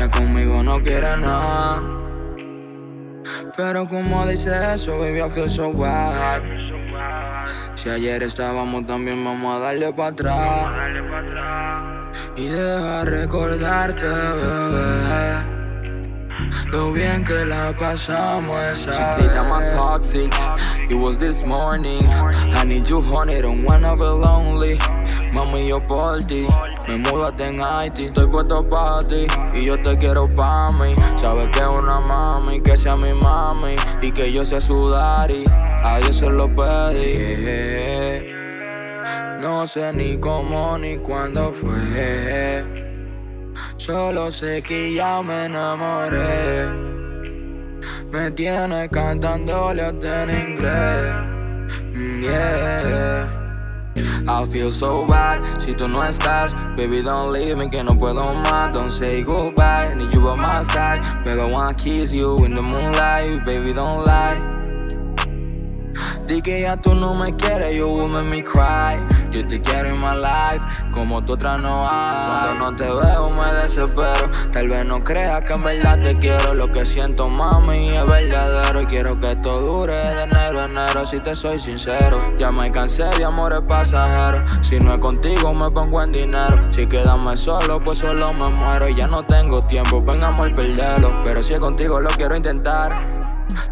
Ella conmigo no quiere nada, pero como dice eso, baby, I feel so bad. Si ayer estábamos también, vamos a darle para atrás y deja recordarte, bebé, lo bien que la pasamos esa vez. She said I'm a toxic, it was this morning. I need you honey, don't wanna be lonely. Mami, yo por ti, me mudaste en Haití. Estoy puesto pa' ti y yo te quiero pa' mí. Sabes que es una mami, que sea mi mami y que yo sea su daddy. A Dios se lo pedí. No sé ni cómo ni cuándo fue, solo sé que ya me enamoré. Me tiene cantándole hasta en inglés. Yeah. I feel so bad si tú no estás. Baby, don't leave me, que no puedo más. Don't say goodbye, need you by my side. Baby, I wanna kiss you in the moonlight. Baby, don't lie. Di que ya tú no me quieres, you will make me cry. Yo te quiero en my life, como tú otra no hay. Cuando no te veo me desespero. Tal vez no creas que en verdad te quiero. Lo que siento, mami, es verdadero. Y quiero que esto dure de enero a enero, si te soy sincero. Ya me cansé de amores pasajeros. Si no es contigo me pongo en dinero. Si quedarme solo, pues solo me muero. Y ya no tengo tiempo, ven amor, perderlo. Pero si es contigo lo quiero intentar.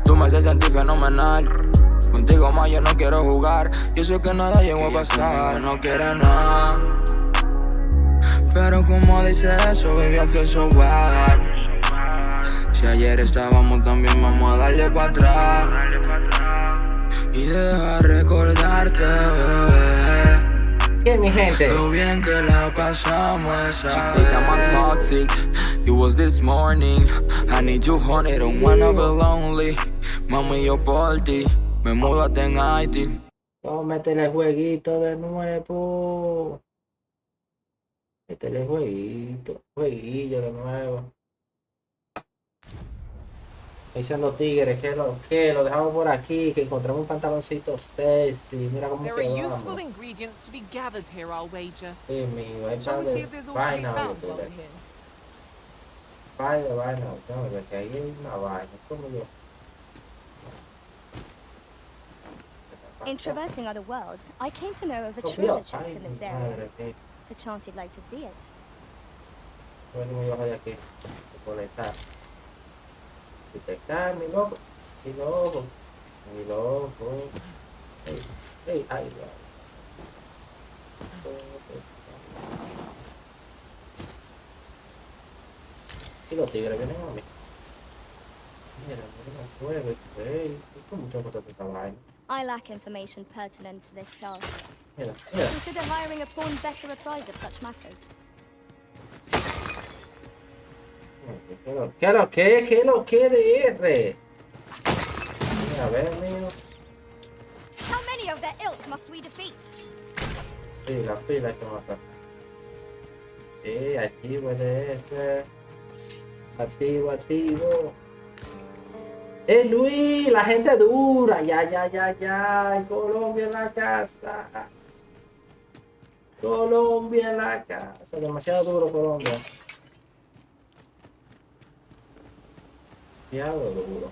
Tú me haces sentir fenomenal. Contigo más yo no quiero jugar. Yo sé que nada llegó a pasar. No quiere nada, pero como dice eso, baby, I feel so bad. Si ayer estábamos también, vamos a darle para atrás y deja recordarte, bebé, ¿Qué, mi gente? lo bien que la pasamos esa vez. She said I'm a toxic, it was this morning. I need you honey, don't wanna be lonely. Mami, yo por ti me mudaste en Haití. Vamos a meterle jueguito de nuevo. Métele jueguillo de nuevo. Dicen los tigres que lo dejamos por aquí, que encontramos un pantaloncito sexy. Mira cómo There are quedamos. useful ingredients to be gathered here, I'll wager. Sí, mío, hay Shall par we see de if there's all to be vaina, found oye, while tú, we're here? par de vaina, no, porque ahí hay una vaina, como yo. In traversing other worlds, I came to know of a Oh, treasure Dios, chest ay, in this mi area. madre, que Perchance you'd like to see it. bueno, me bajo de aquí, conectar. Si te cae, mi loco, mi loco, mi loco. Ey, ay, ay. Y los tigres vienen a mí. Mira, mira, ey, ¿cómo tengo que esta vaina? I lack information pertinent to this task. Mira, mira. Consider hiring a pawn better applied of such matters. ¿Qué lo que de R? Mira, a ver, mío. How many of their ilk must we defeat? Pila hay que matar. Activo DD. Activo. Luis, la gente dura. Ya. Colombia en la casa. Demasiado duro Colombia. Demasiado duro.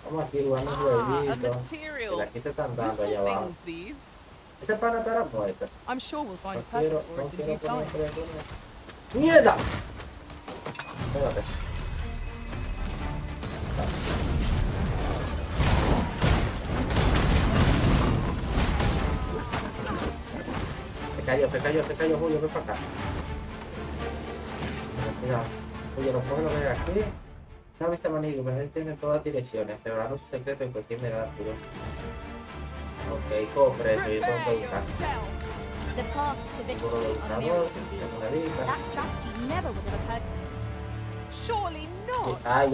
Vamos aquí jugando un A jueguito. material. Aquí te están dando allá Useful abajo. things, these. Ese pana estará muerto. I'm sure we'll find No a purpose for quiero it in due poner time. presión. ¡Mierda! Espérate. Se cayó, Julio, ven para acá. Cuidado. Oye, lo coge lo que hay aquí. Una vista manillo, pero él tiene todas direcciones. Revelando su secreto en cualquier mirada tuyo. Ok, cofre, eso yo tengo que Prepare buscar. yourself. The paths to victory are myriad indeed. That strategy never would have occurred to me. Surely not. Ay,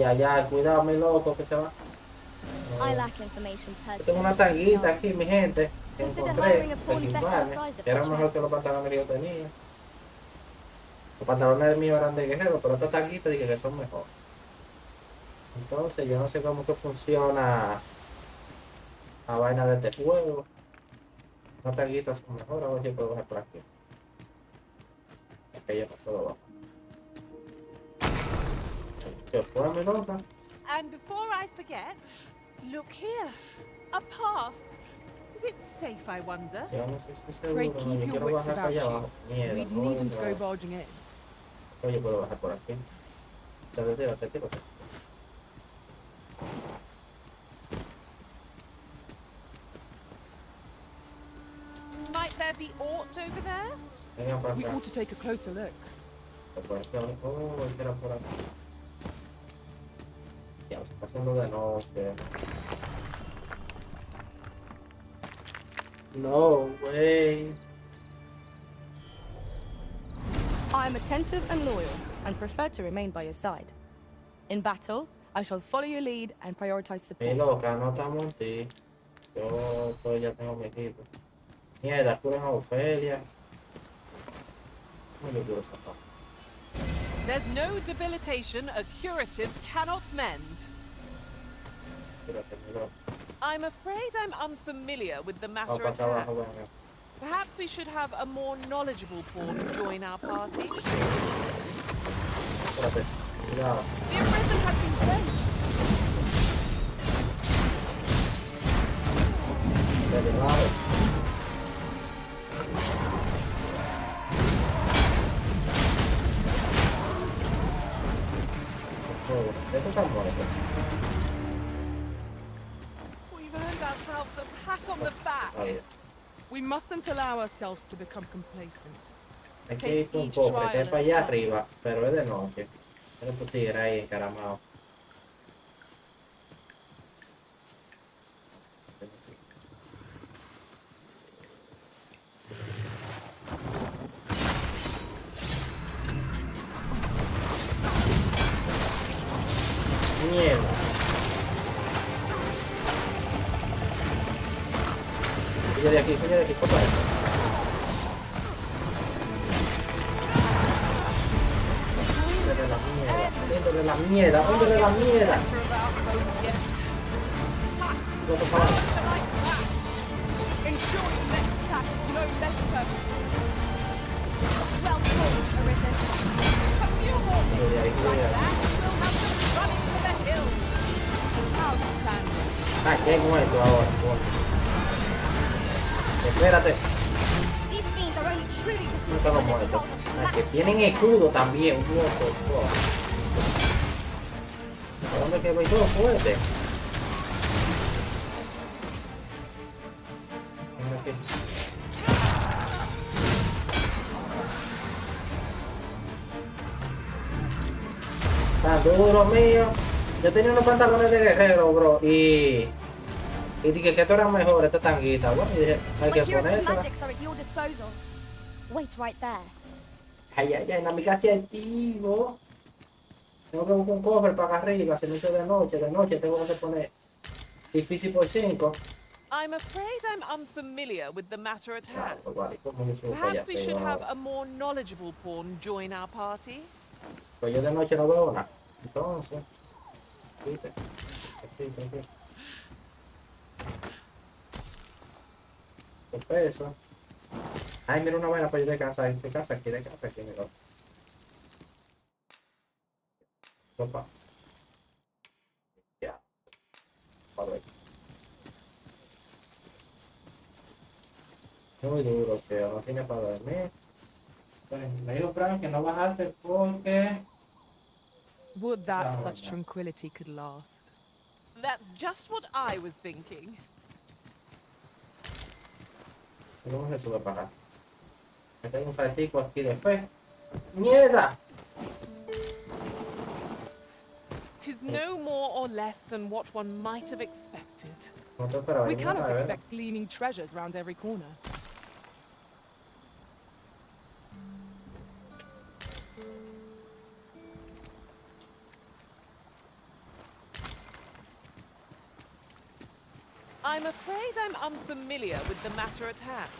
cuidado, mi loco, que se va. I lack information Yo pertinent tengo una to this tanguita task. aquí, mi gente. Que Consider encontré, hiring a pawn better equipales, apprised of que era such mejor que los matters. pantalones que yo tenía. Los pantalones míos eran de guerrero, pero estas tanguitas dije que son mejor. Entonces, yo no sé cómo que funciona la vaina de este juego. Las tanguitas son mejor, ahora yo puedo bajar por aquí. Ok, ya pasó abajo. se fue, mi loca. And before I forget, look here. A path. Is it safe, I wonder? Yo no sé si es Pray seguro, no, keep yo your quiero wits bajar para about allá you. abajo. Mierda, We no voy a needn't go entrar. barging in. Oye, puedo bajar por aquí. Tírate. Might there be aught over there? Venga para We acá. ought to take a closer look. Por aquí, era por aquí. Ya, se está haciendo de noche. No way. I am attentive and loyal, and prefer to remain by your side. In battle, I shall follow your lead and prioritize Mi support. loca, no estamos en ti. Yo pues ya tengo mi equipo. Mierda, curen a Ofelia. No le quiero sacar. There's no debilitation a curative cannot mend. Espérate, mi loca. I'm afraid I'm unfamiliar with the Vamos matter para at acá abajo, hand. venga. Perhaps we should have a more knowledgeable pawn join our party. Espérate, cuidado. The arisen has been quenched. Derivado. Esto está muerto. We've earned ourselves a pat on the back. Está bien. We mustn't allow ourselves to become complacent. Hay que Take ir con un each cofre trial que es as para it allá comes. arriba, pero es de noche. Tiene tu tigre ahí encaramado. Mierda. Huye de aquí, papá. Huye de la mierda. Better about home yet. No te paras. Ensure your next attack is no less purposeful. Well fought, Arisen. A few more Huye de ahí, huye de ahí. we'll have them running for the hills. Outstanding. Ah, que es muerto ahora. Espérate. These fiends are only truly No defeated estamos when their muertos. skulls are Ah, que smashed. tienen escudo también. Wow. ¿A dónde que voy todo fuerte? Venga aquí. Está duro, mío. Yo tenía unos pantalones de guerrero, bro, y dije que esto era mejor, esta tanguita. Bueno, y dije, hay My que curative ponérsela. magics are at your disposal. Wait right there. Ay, en la mi casa activo. Tengo que buscar un cofre para acá arriba, se me hizo de noche tengo que poner difícil por 5. I'm afraid I'm unfamiliar with the matter at hand. Vale, ¿cómo yo subo para allá? Perhaps we should Pero- have a more knowledgeable pawn join our party. Pues yo de noche no veo nada. Entonces, ¿viste? Aquí. ¿Qué peso? Ay, mira una vaina para yo descansar. ¿Qué casa aquí? Descansa aquí, mira. Opa. Ya. A ver. Muy duro, pero no tiene para dormir. Pues, me dijo Frank que no bajaste porque... Would that Oh, such no. tranquility could last. That's just what I was thinking. ¿Cómo se sube para acá? Me tengo un saltico aquí de fe. ¡Mierda! 'Tis no more or less than what one might have expected. No te esperaba. We ni cannot nada, ¿verdad? expect gleaming treasures round every corner. I'm afraid I'm unfamiliar with the matter at hand.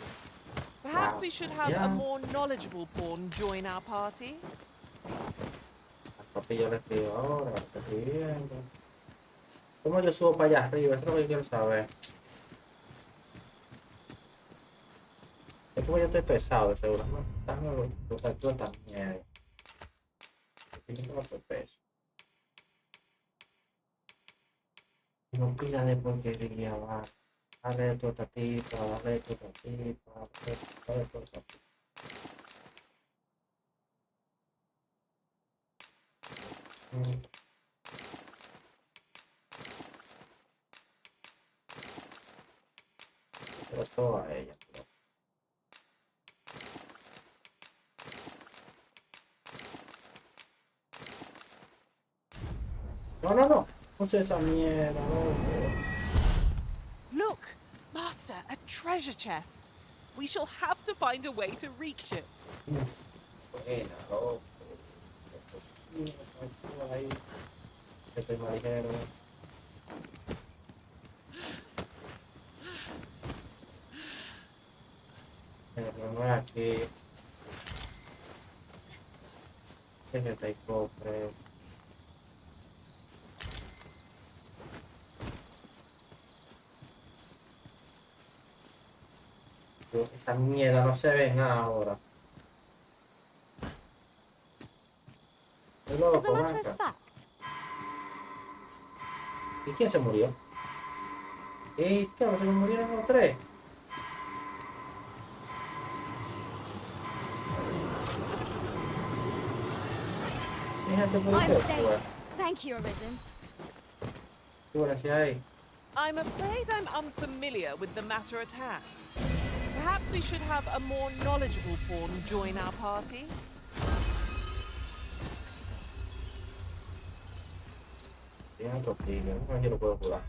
Perhaps we should have Yeah. a more knowledgeable pawn join our party. Papi, yo le escribo ahora, lo estoy escribiendo. ¿Cómo yo subo para allá arriba? Eso es lo que yo quiero saber. Es como yo estoy pesado, de seguro. No, dame los saltos también. Yo no estoy peso. No pila de porquería, va. Dale tu esta tipa, dale tu esta tipa, dale tu esta tipa. Pero todo a ella, pero... No, no, no. No sé esa mierda, no. Look, Master, a treasure chest. We shall have to find a way to reach it. Buena, loco. Ahí. Estoy más ligero. Pero no es aquí. Es que te cofre. Esa mierda no se ve nada ahora. Qué As a loco, matter Blanca. of fact, ¿Y quién se murió? ¿Y qué? ¿Se murieron los tres? Fíjate por I'm eso, saved. Thank you, Arisen. ¿qué voy a decir ahí? I'm afraid I'm unfamiliar with the matter at hand. Perhaps we should have a more knowledgeable pawn join our party. Tiene otro tigre, no sé si lo puedo jugar.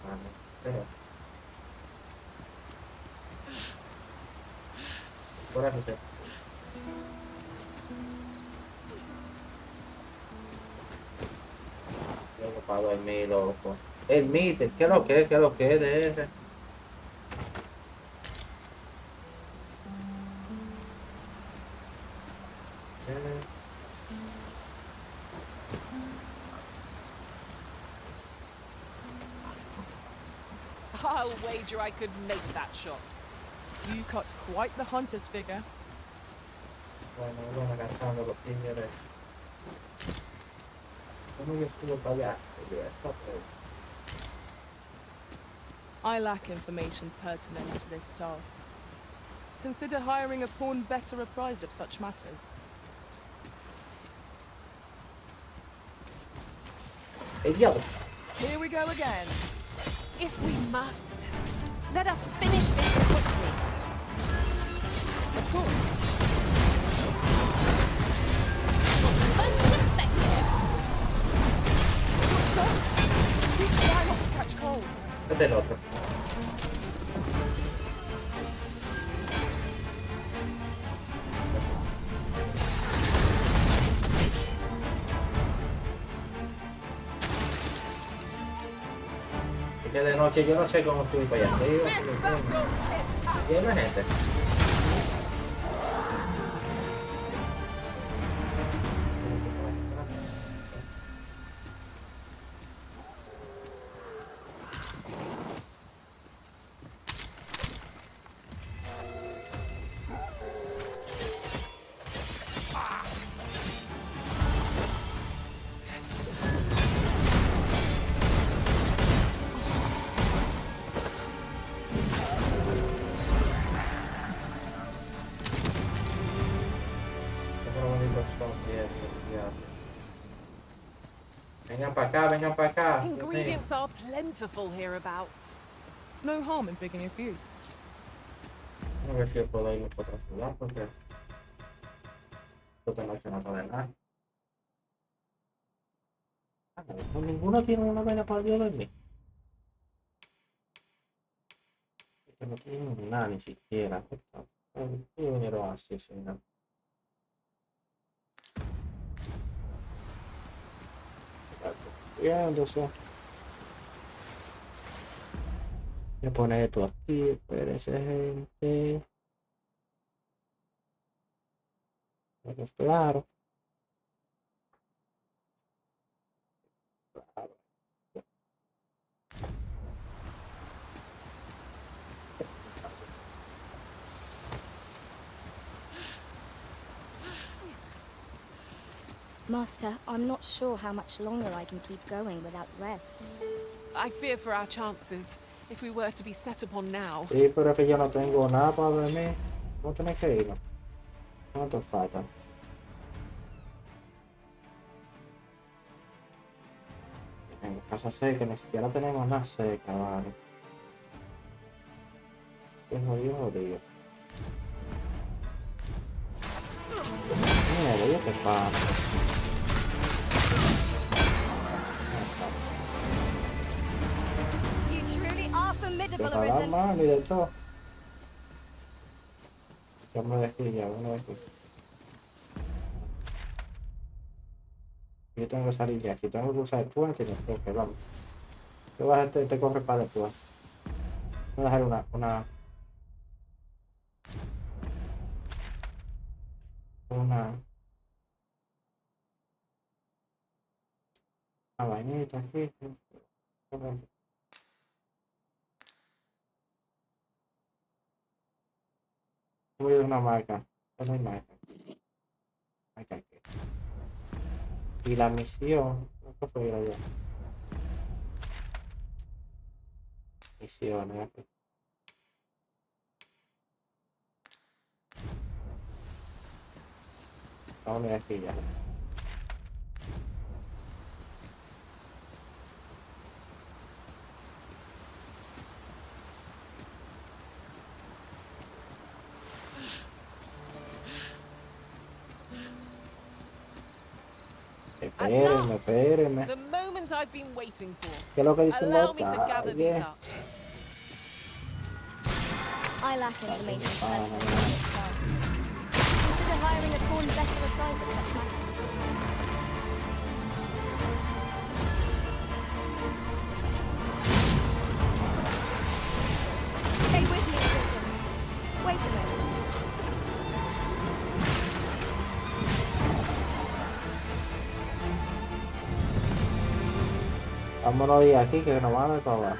Vale, espera. Por eso te... Estoy ocupado en mí, loco. El Mite, ¿qué es lo que es? ¿Qué es lo que es de ese? I'll wager I could make that shot. You cut quite the hunter's figure. Bueno, bueno, gastando los tigres. ¿Cómo yo estuve para allá? I lack information pertinent to this task. Consider hiring a pawn better apprised of such matters. ¡El diablo! Here we go again. If we must, let us finish this quickly. Of course. Most effective. Do try not to catch cold. Este es el otro. Que de noche yo no sé cómo subir para allá arriba. This battle is up. Y hay más gente. Vengan para acá. Ingredients are plentiful hereabouts. No harm in picking a few. A ver si yo puedo ir por otra ciudad porque esta noche no sale nada. No, ninguno tiene una vena para yo dormir. Este no tiene nada ni siquiera. ¿Qué dinero hace, señor? Cuidándose. Voy a poner esto aquí, espérense gente. Pues claro. Master, I'm not sure how much longer I can keep going without rest. I fear for our chances if we were to be set upon now. Sí, pero es que yo no tengo nada para dormir. ¿Cómo tenés que ir? ¿Cuánto falta? En casa seca, ni siquiera tenemos nada seca, vale. Qué jodido, jodido. Mira, yo te pasa. You truly are formidable, Te pagas Arisen. mal y de todo. Ya me dejé ya, uno de estos. Yo tengo que salir ya. Si tengo que usar el puente, no sé, que vamos. Te vas a te corre para después. Voy a dejar una vainita aquí. Voy a una marca. No hay marca. Marca aquí. Y la misión. ¿Qué fue allá? Misiones. Aquí. Vamos a aquí ya. Espérenme, espérenme. The moment I've been waiting for. ¿Qué es lo que dicen Allow los me to gather these calles? up. I lack information pertinent to this task. Consider hiring a pawn better applied for such matters. Stay with me, Arisen. Wait a moment. Vámonos de aquí que nos van a ver para abajo.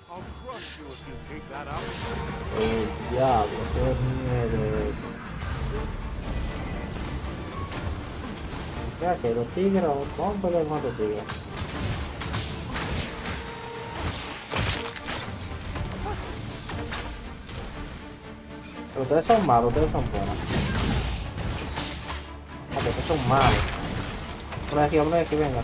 I'll crush you if you keep that up. El diablo, qué miedo. Ya que los tigres, vamos a pelear con los tigres. Pero ustedes son malos, ustedes son buenos. Ustedes son malos. Vamos de aquí, venga.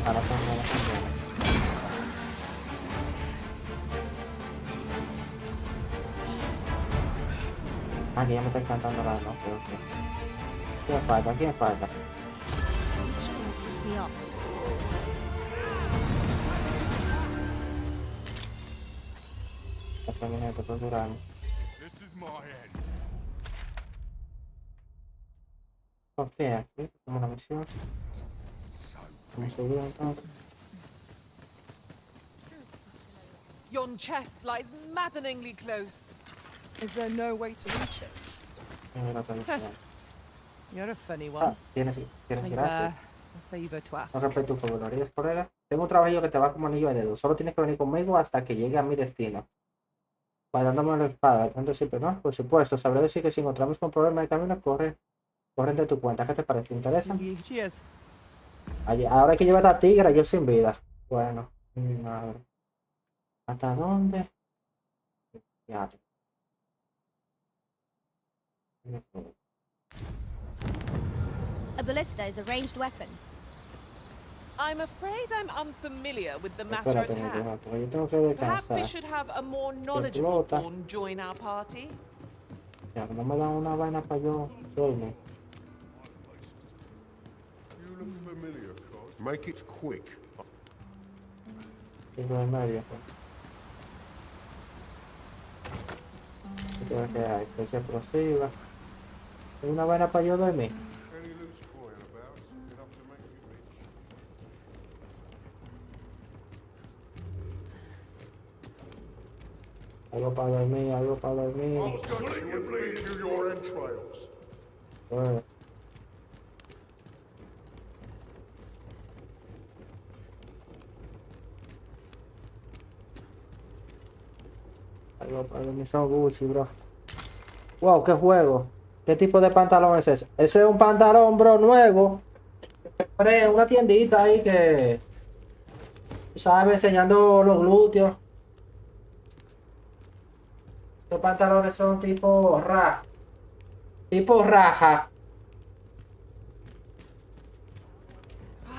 Ahora son buenos, son buenos. Aquí ya me está encantando la no, creo que. ¿Quién falta? ¿Quién falta? Push me off. La camioneta torturando. This is my end. Ok, aquí, como una misión. Como seguro entonces. Yon chest lies maddeningly close. Is there no way to reach it? Mira la otra misión. You're a funny Ah, one. tienes gracias. A favor to No ask. respeto tu favor, ¿harías por ella? Tengo un trabajo que te va como anillo de dedo. Solo tienes que venir conmigo hasta que llegue a mi destino. Guardándome la espada, tanto siempre, ¿no? Por supuesto, sabré decir que si encontramos con problemas de camino, corren de tu cuenta. ¿Qué te parece? ¿Te interesa? Cheers. Ahora hay que llevar a la tigra, yo sin vida. Bueno, mi madre. ¿Hasta dónde? Ya. A ballista is a ranged weapon. I'm afraid I'm unfamiliar with the matter Espérate, at mi hija, hand. porque yo tengo que Perhaps we descansar. should have a more knowledgeable Explota. pawn join our party. Ya, no me dan una vaina para yo dormir. You look familiar, Cos. Make it quick. Cinco de medio. ¿Qué que hay? Fecha explosiva. Hay una vaina para yo dormir. Any loose coin about? Enough to make you rich. Algo para dormir, algo para dormir. I was gonna let you bleed through your entrails. Bueno. Algo para dormir son Gucci, bro. Wow, qué juego. ¿Qué tipo de pantalón es ese? Ese es un pantalón, bro, nuevo. Compré en una tiendita ahí que, ¿sabes? Enseñando los glúteos. Estos pantalones son tipo raja.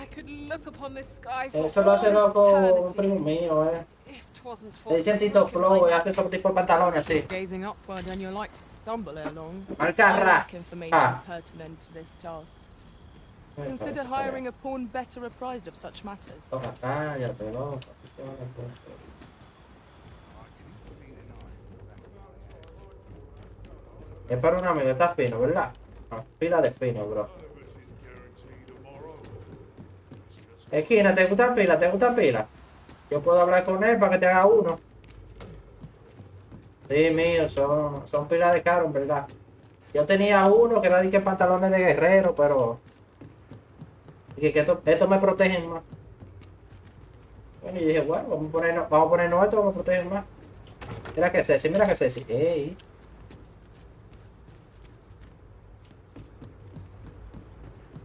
I could look upon this sky for Eso lo hace all loco un eternity. primo mío, If 'twasn't for Le dicen the Tito broken Flow, light. hace esos tipo de pantalones así. Gazing upward and you're like to stumble ere long. Marca I ra. lack information Ah. pertinent to this task. Consider hiring a pawn better apprised of such matters. Toma, cállate, loco. Es para un amigo, está fino, ¿verdad? No, pila de fino, bro. Esquina, ¿te gusta pila? ¿Te gusta pila? Yo puedo hablar con él para que te haga uno. Sí, mío, son pilas de caro, en verdad. Yo tenía uno que era de que pantalones de guerrero, pero... Y que esto me protegen más. Bueno, y dije, bueno, vamos a ponernos esto, vamos a proteger más. Mira que sexy, mira que sexy. Ey.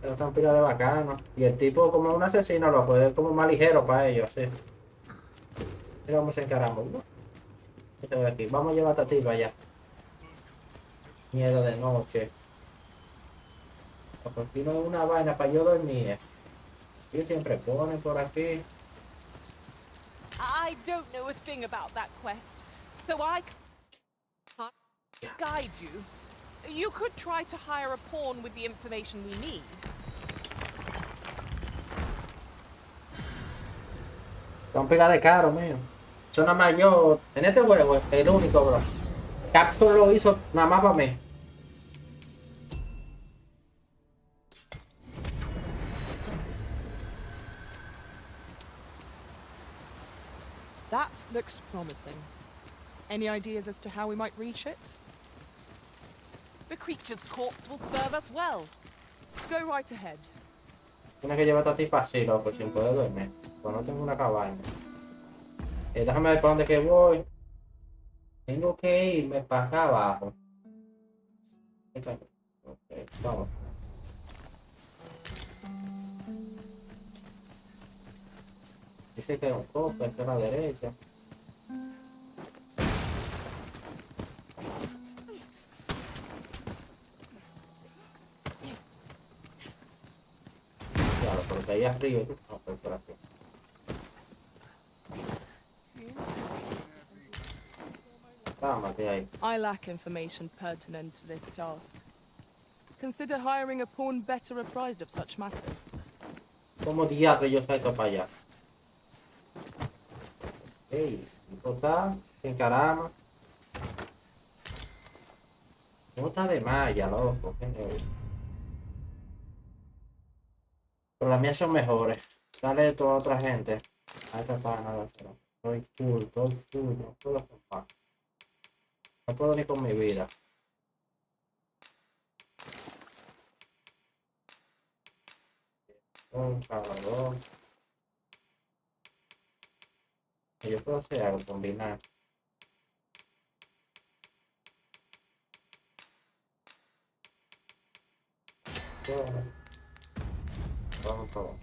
Pero están pilas de bacano. Y el tipo como un asesino lo puede como más ligero para ellos, sí. Mira cómo se encaramos, ¿no? Esto de aquí. Vamos a llevar a esta tipa allá. Mierda de noche. Porque aquí no hay una vaina para yo dormir. Ellos siempre ponen por aquí. I don't know a thing about that quest, so I can't guide you. You could try to hire a pawn with the information we need. Son pilas de caro, mío. Eso nada más yo, en este juego, el único, bro. Capture lo hizo nada más para mí. That looks promising. Any ideas as to how we might reach it? The creature's corpse will serve us well. Go right ahead. Tienes que llevar a esta tipa así, loco, sin poder dormir. Pues no tengo una cabaña. Déjame ver para dónde que voy. Tengo que irme para acá abajo. Ok, vamos. Dice que hay un copo, está a la derecha. Claro, porque ahí arriba, no, pues por aquí. Támate ahí. I lack information pertinent to this task. Consider hiring a pawn better apprised of such matters. ¿Cómo diablo yo salto para allá? Ey, esto está en caramba. No está de malla, loco. Pero las mías son mejores. Dale esto a otra gente. A esta para nada. Estoy full, no puedo comprar. No puedo ni con mi vida. Un cabrón. Yo puedo hacer algo, combinar. Vamos todo.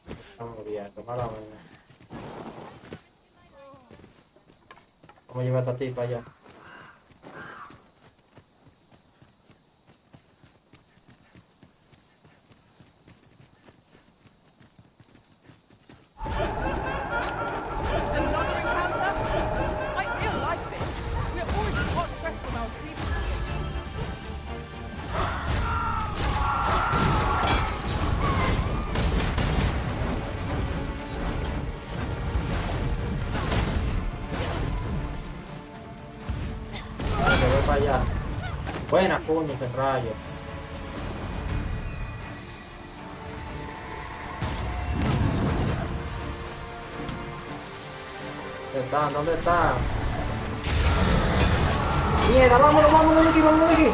Estamos bien, toma la mano. Vamos a llevar a esta tipa allá. Another encounter? I feel like this. We're already hot pressed from our previous engagement. Buena, coño, qué rayo. ¿Dónde están? ¿Dónde están? ¡Mierda! ¡Vámonos, vámonos de aquí, vámonos de aquí!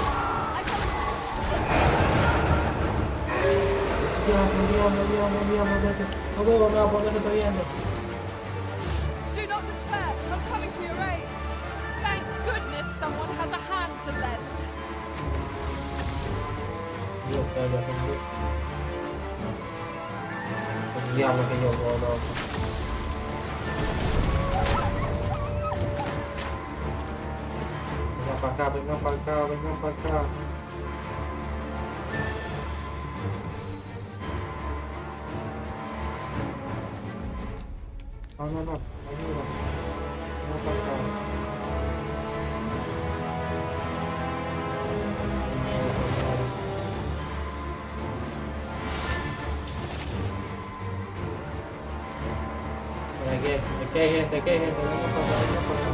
No veo nada, ¿por qué te estoy viendo? Do not despair. I'm coming to your aid. Thank goodness someone has a hand to lend. Dios, el diablo que yo puedo, loco. Vengan para acá, vengan para acá, vengan para acá. No, no, no, ayuda. Vengan para acá. Aquí hay gente, vengan para acá, vengan para acá.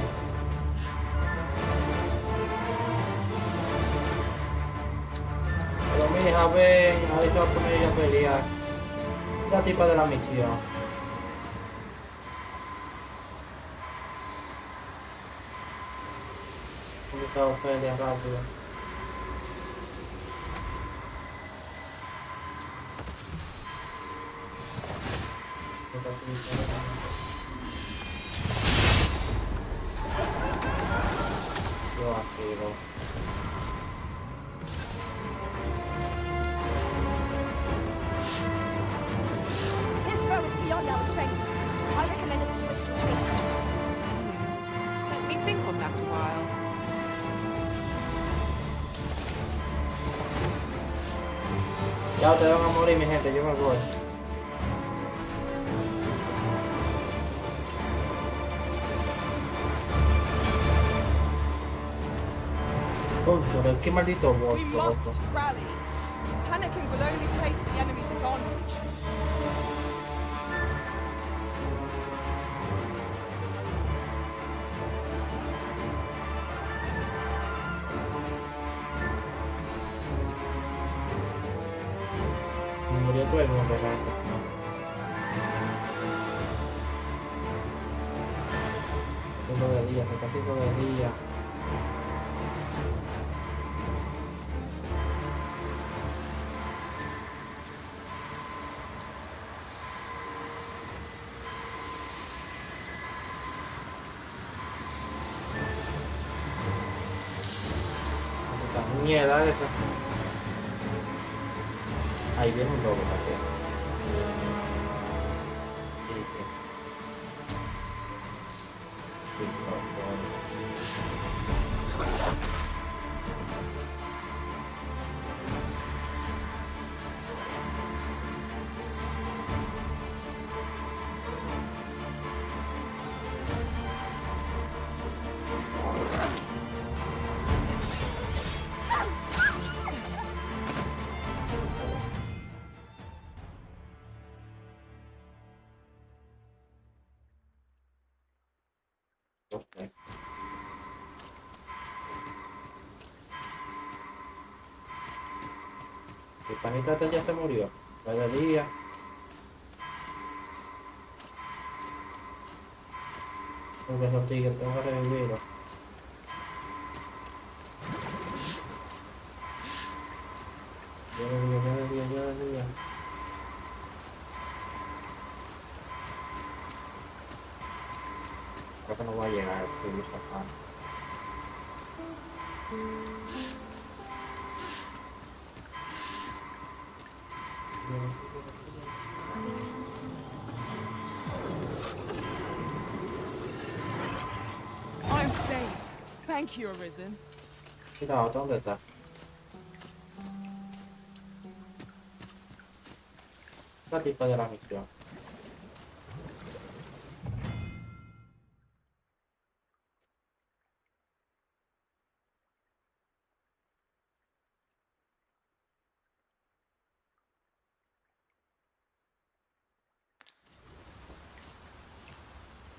Pero mi hija, ven, ahí se va a poner ella a pelear. La tipa de la misión. ¿Dónde está Ofelia? Rápido. Yo aquí, ¿no? This foe is beyond our strength. I recommend a swift retreat. Let me think on that a while. Ya ustedes van a morir, mi gente, yo me voy. Oh, pero qué maldito boss, We loco. must rally. Panicking will only play to the enemy's advantage. Murió todo el mundo, gente. Haciendo de día, se está haciendo de día. Esta mierda esa. Ahí viene un lobo también. Sí, sí. Sí, okay. El panita este ya se murió. Vaya día. Porque esos tigres tengo que revivirlo. Yo de día. Creo que no va a llegar, estoy sacando. I'm saved. Thank you, Arisen. Mira, ¿dónde está? La tipa de la misión.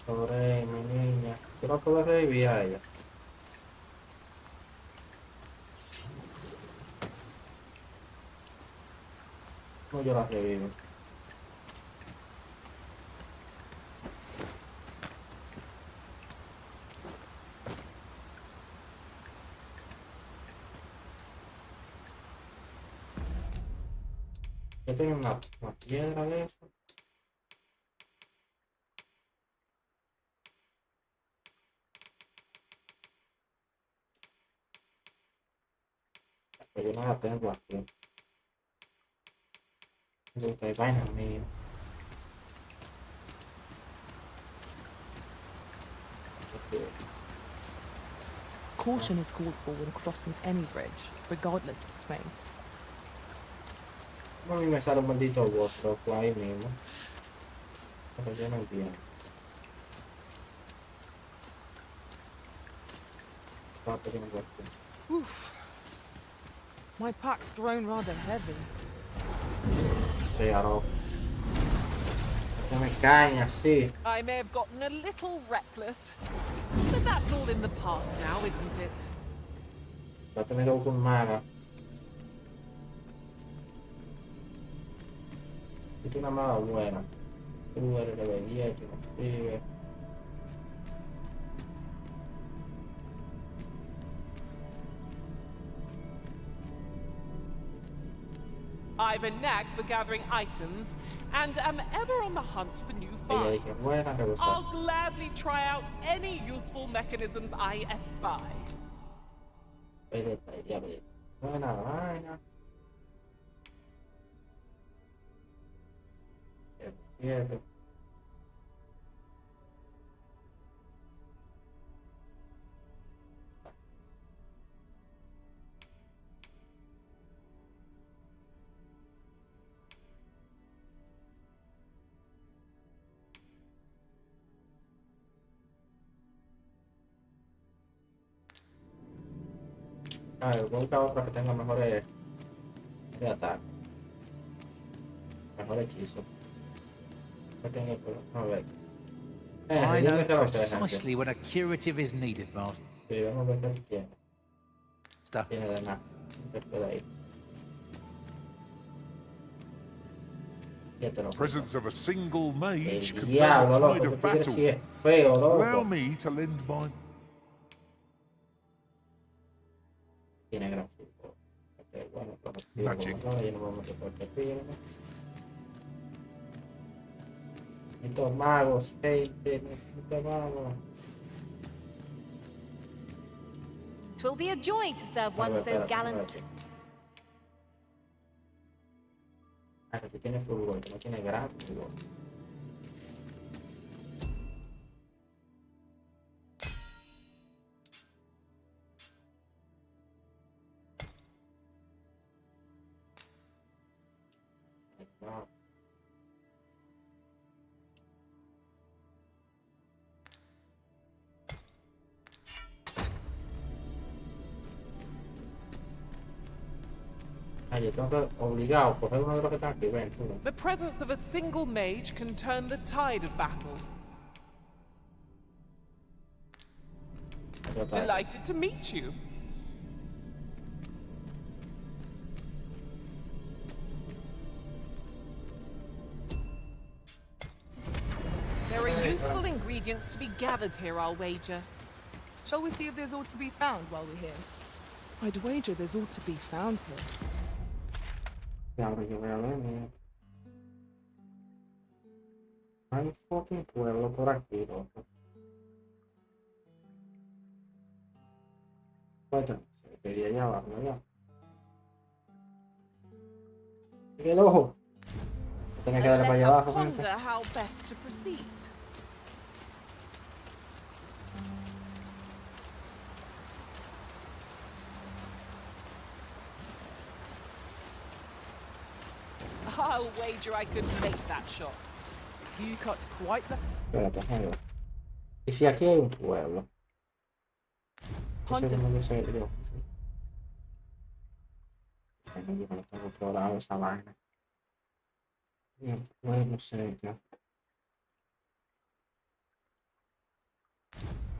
Sobre mi niña. Yo no puedo revivir a ella. No, yo la revivo. Yo tengo una piedra de eso. Pero yo no la tengo aquí. Hay vainas mías. Caution is called for when crossing any bridge, regardless of its name. A mí me sale un maldito boss, lo fue ahí mismo. Pero yo no entiendo. Estaba pequeño cuestión. Oof. My pack's grown rather heavy. Sí, ahora. Que me caen así. I may have gotten a little reckless, but that's all in the past now, isn't it? Voy a tener que buscar un maga. Es una maga buena. Tú eres de 10, tú no escribes. I've a knack for gathering items, and am ever on the hunt for new Ella dije, finds. buena, que usar. I'll gladly try out any useful mechanisms I espy. Buena vaina. Es cierto. A ver, voy a buscar otra que tenga mejores de ataque. Mejor hechizo. Que tenga, a ver. I yo know me quedo precisely when a curative is needed, Master. Sí, vamos a ver qué tiene. Tiene de nada. Después de ahí. Ya te lo Presence of a single mage El can turn diablo, the loco, tide tú of quieres battle. si es feo, Allow loco. me to lend my... Tiene gran fútbol. Ok, bueno, pues Magic. yo no vamos a meter por este firme. Necesito magos, gente, necesito magos. Twill be a joy to serve one so gallant. Ah, que tiene fútbol, que no tiene gran fútbol. No. Ah, yo tengo que obligado coger uno de los que están aquí, ven, tú. The presence of a single mage can turn the tide of battle. Delighted to meet you. There are useful ingredients to be gathered here, I'll wager. Shall we see if there's aught to be found while we're here? I'd wager there's ought to be found here. Ya, ahora yo voy a ver, mira. Hay un fucking pueblo por aquí, loco. Oye, se quería allá abajo, ¿verdad? ¡Sigue el ojo! Tenía que darle para Let allá us abajo, gente. ponder how best to proceed. I'll wager I could make that shot. You cut quite the... Espérate, déjame ver. ¿Y si aquí hay un pueblo? Hunters... Eso no lo sé yo. Yo no tengo explorado esa vaina. Bien, no sé ya.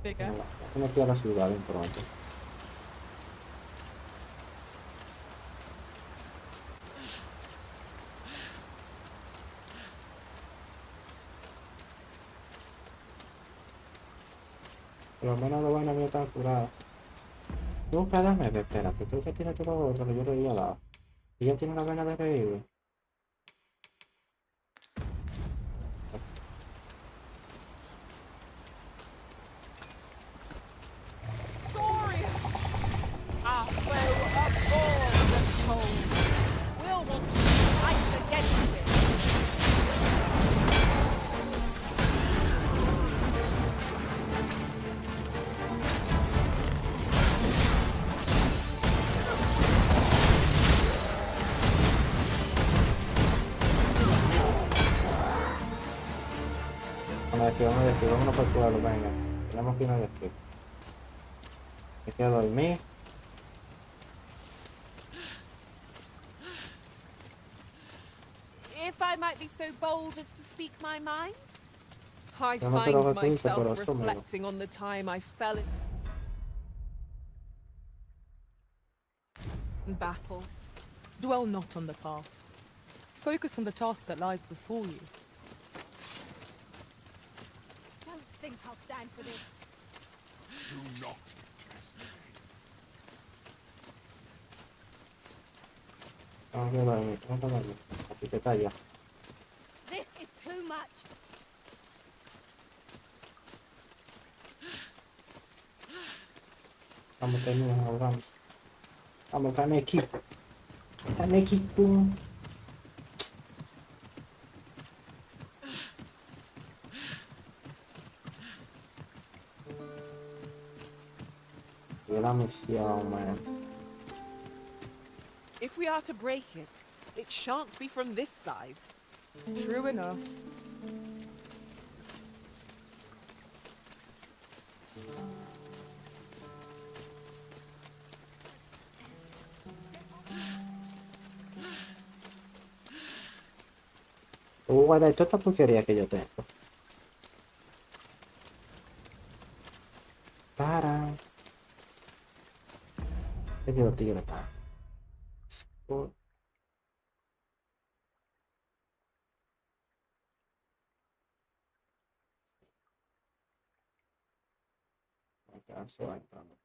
Bigger. Me metí a la ciudad bien pronto. Por lo menos lo van a ver tan curado. Tú cada mes, espérate, tú que tienes todo lo otro que yo le había dado. Y ya tiene una gana de reír. Sorry. Our foe abhors the cold. We'll want to fight against it. Vámonos por cuadro, venga. Tenemos que irnos de aquí. Me quedo a dormir. If I might be so bold as to speak my mind, I Yo no sé lo find que tú dices, pero myself eso me lo- reflecting on the time I fell in battle. Dwell not on the past. Focus on the task that lies before you. Don't think I'll stand for this. Do not test me. Vamos a dormir, vamos a dormir. Aquí te talla. This is too much. Vamos a terminar ahora. Vamos, está en equipo. Está en equipo. Y la misión, man. If we are to break it, it shan't be from this side. True enough. Guarda toda esta porquería que yo tengo. Para. Qué divertido está. Oh. Me canso entrando.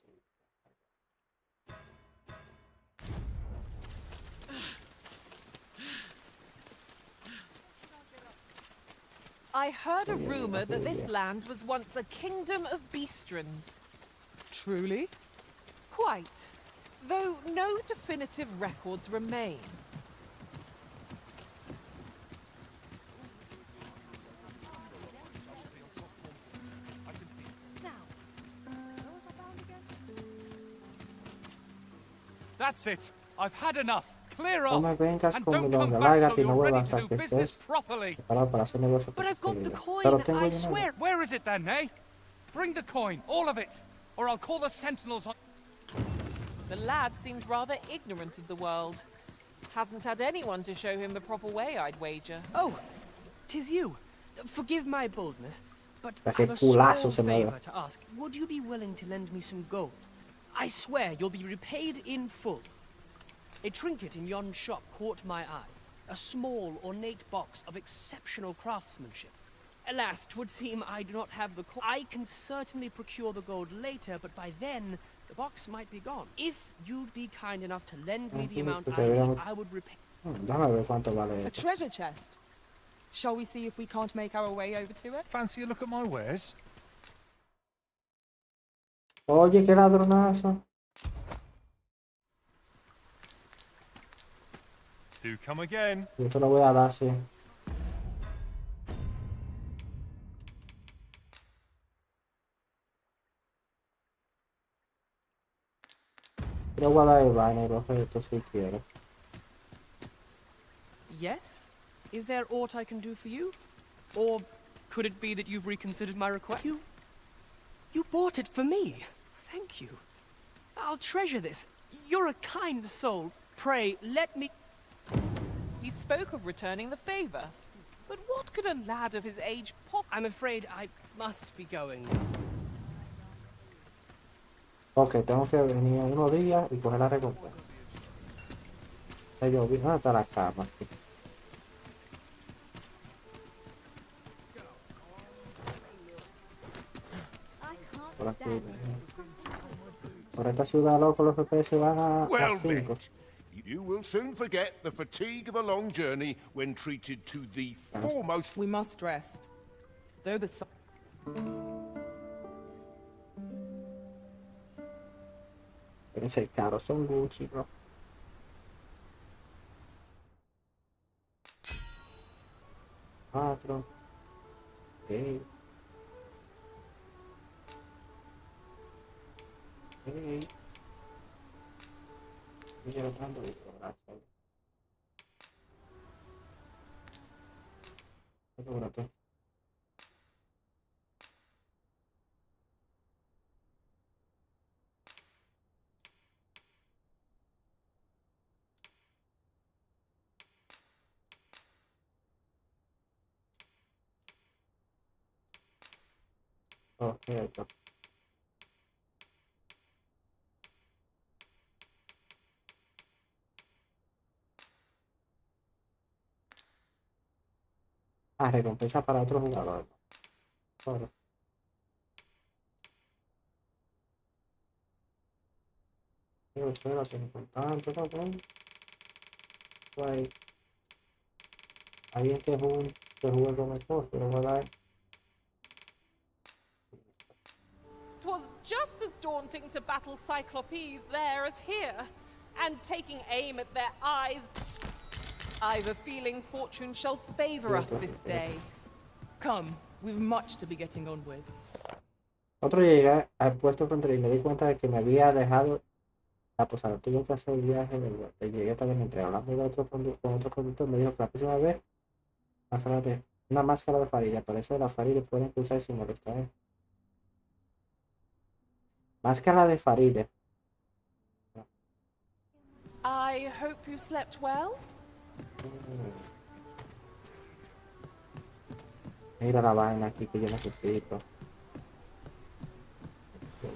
I heard a rumor that this land was once a kingdom of beastrons. Truly? Quite. Though no definitive records remain. That's it. I've had enough. Clear No off. me vengas And con don't come milonga, back lárgate till y no you're ready vuelvas to a do que business estés properly. preparado para hacer negocio. But I've got the coin, Pero tengo I dinero. swear. Where is it then, eh? Bring the coin, all of it, or I'll call the sentinels on. The lad seemed rather ignorant of the world. Hasn't had anyone to show him the proper way, I'd wager. Oh, 'tis you. Forgive my boldness, but Ya que I've a culazo small se me da. favor to ask. Would you be willing to lend me some gold? I swear you'll be repaid in full. A trinket in yon shop caught my eye. A small, ornate box of exceptional craftsmanship. Alas, 'twould seem I do not have the I can certainly procure the gold later, but by then, the box might be gone. If you'd be kind enough to lend me the amount I need, I would repay. Déjame ver cuánto vale A esto. treasure chest. Shall we see if we can't make our way over to it? Fancy a look at my wares? Oye, qué ladronazo. Do come again. Yo te lo voy a dar, sí. Yo voy a dar el vaina y los objetos si quiero. Yes? Is there aught I can do for you? Or could it be that you've reconsidered my request? You bought it for me. Thank you. I'll treasure this. You're a kind soul. Pray, let me... He spoke of returning the favor. But what could a lad of his age I'm afraid I must be going. Ok, tengo que venir unos días y coger la recompensa. ¿Dónde está la cama? Aquí. I can't por aquí. Por esta ciudad, loco, los FPS van a Well 5. met. You will soon forget the fatigue of a long journey when treated to the foremost. We must rest. Though the sun... Ese caro son Gucci, bro. Cuatro. Okay. Okay. Yo lo tanto de corazón. Espérate. Okay, okay. Ah, recompensa para otro jugador. Bueno. Espérate, importante, cabrón. Pues, alguien que juegue con el post, pero voy a dar. 'Twas just as daunting to battle Cyclopes there as here, and taking aim at their eyes. I've a feeling fortune shall favor us this day. Come, we've much to be getting on with. Otro llegué al puesto fronterizo y me di cuenta de que me había dejado la posada. Tuve que hacer el viaje de vuelta. Y llegué también entre hablando de otro con otro conductor. Me dijo que la próxima vez una máscara de farilla. Por eso las farillas pueden usar sin molestar. Máscara de farilla. I hope you slept well. Mira la vaina aquí que yo necesito.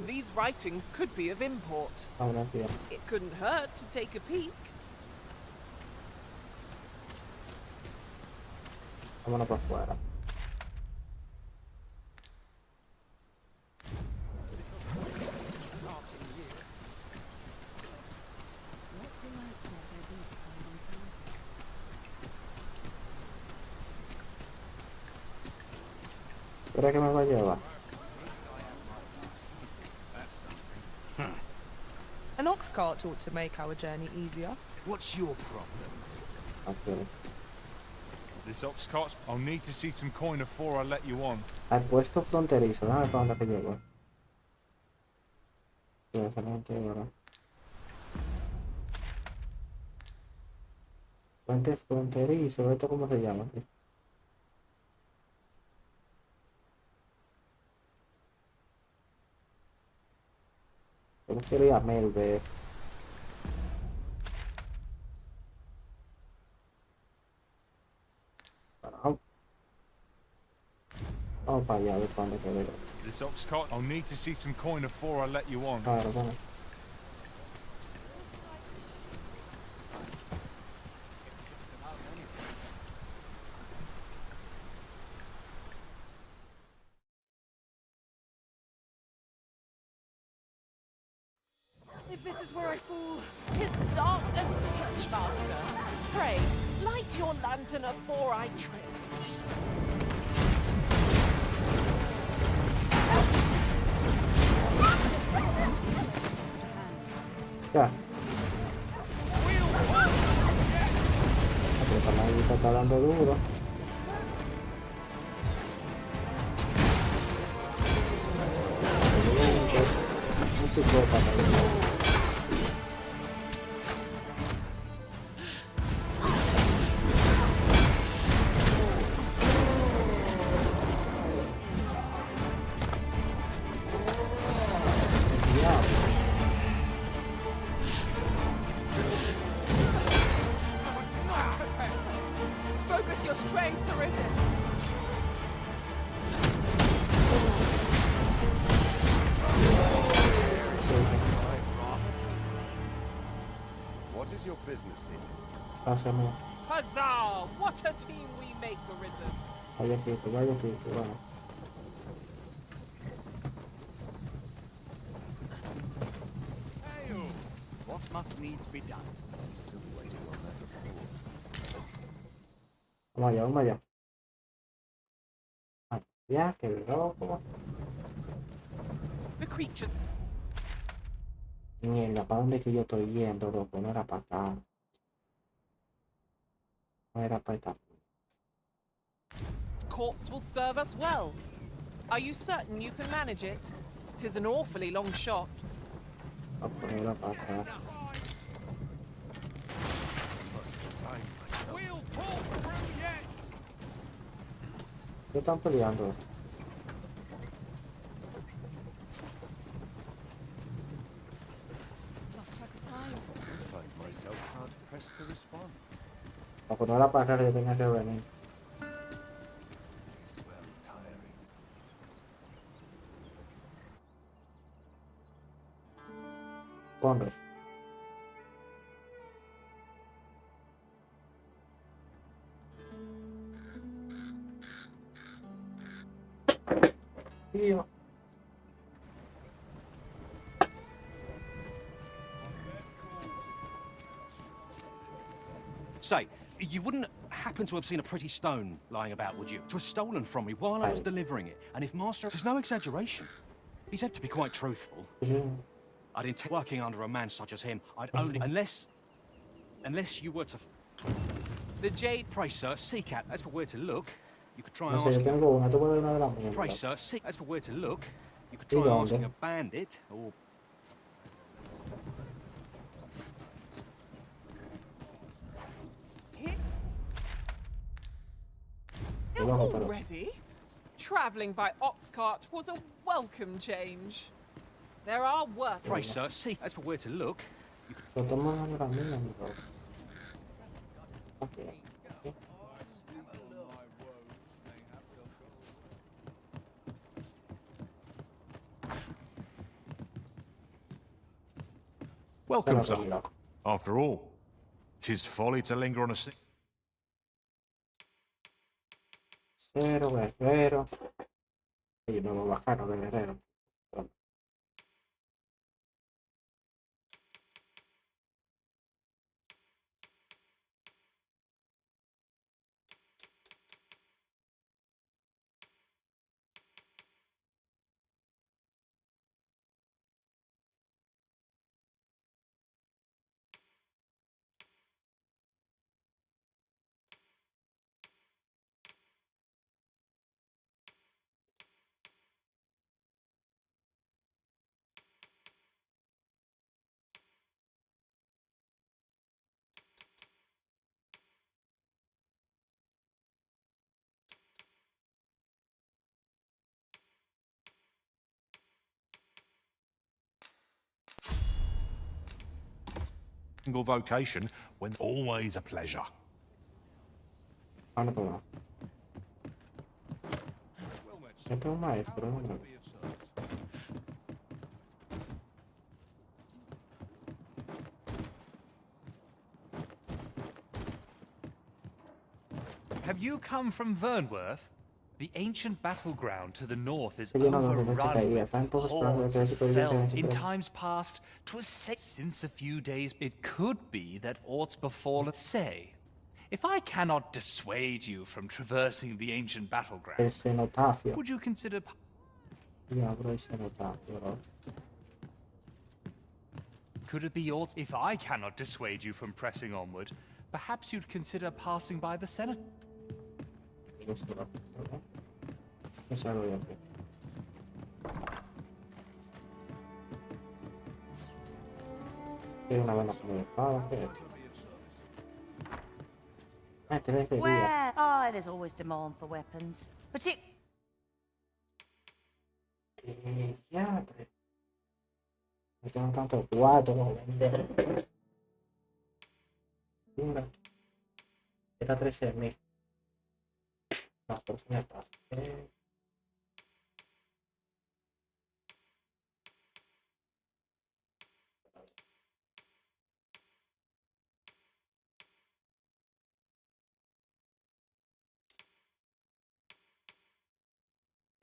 These writings could be of import. Ahora sí. It couldn't hurt to take a peek. Vámonos para afuera. ¿Pero qué me va a llevar? An ox cart ought to make our journey easier. What's your problem? Okay. This ox cart. I'll need to see some coin before I let you on. Al puesto fronterizo, ¿no? ¿Para dónde que llego? Sí, excelente, ahora. Puente fronterizo, ¿esto cómo se llama? Yo quiero ir a Melbe. Vamos para allá, a ver cuándo que veo. This ox cart. I'll need to see some coin before I let you on. Claro, bueno. If this is where I fall, 'tis dark as pitch, master. Pray, light your lantern afore I trip. Ya. Esta maguita está dando duro. Un psicópata. Focus your strength, Arisen. What is your business here? Pásame. Huzzah! What a team we make, Arisen. Vaya quieto, bueno. must needs be done. I'm still waiting on that report. Vamos allá. Ah, ya, qué loco. The creature. Mierda, ¿para dónde es que yo estoy yendo, loco? No era para acá. No era para esta. Corpse will serve us well. Are you certain you can manage it? 'Tis an awfully long shot. No era para acá. We'll pull through yet! ¿Qué están peleando? Lost track of time. I find myself hard pressed to respond. Loco, no era para acá que yo tenía que venir. It's well tiring. Conres. Tío. Say, you wouldn't happen to have seen a pretty stone lying about, would you? It was stolen from me while I was delivering it. And if Master... There's no exaggeration. He said to be quite truthful. I'd intend working under a man such as him. I'd only... Unless you were to... The jade. Pray, sir, seek out... As for where to look, you could try No sé, yo asking... tengo una, tú puedes una de las mías. Pray, sir, seek... As for where to look, you could try ¿Y dónde? asking a bandit, or... Yo bajo, pero- Already? Travelling by ox cart was a welcome change. There are work. Pray, sir, seek... As for where to look, you could... Yo tomo una de las mías, mi bro. Ok. Welcome, Pero, sir. After all, 'tis folly to linger on a sick. Cero, guerrero. Y no lo bajaron de guerrero. Single vocation when always a pleasure. Ahora toma. Este es un maestro, ¿no? Have you come from Vernworth? The ancient battleground to the north is Yo no lo overrun with Están todos hordes esperando of que fell. supervivencia In siempre. times past, 'twas said since a few days it could be that aught's befallen. Say, if I cannot dissuade you from traversing the ancient El battleground, cenotafio. would you consider... Diablo, el cenotafio, bro. Could it be aught... If I cannot dissuade you from pressing onward, perhaps you'd consider passing by the Senate. El cenotafio, ¿no? Eso lo voy a hacer. Tiene una buena pelea de espada, ¿qué es? Ah, te ves de vida. Where? Oh, there's always demand for weapons. Ya, tres. No tengo tanto cuatro, vender. Una. Esta 13.000. Las personas están.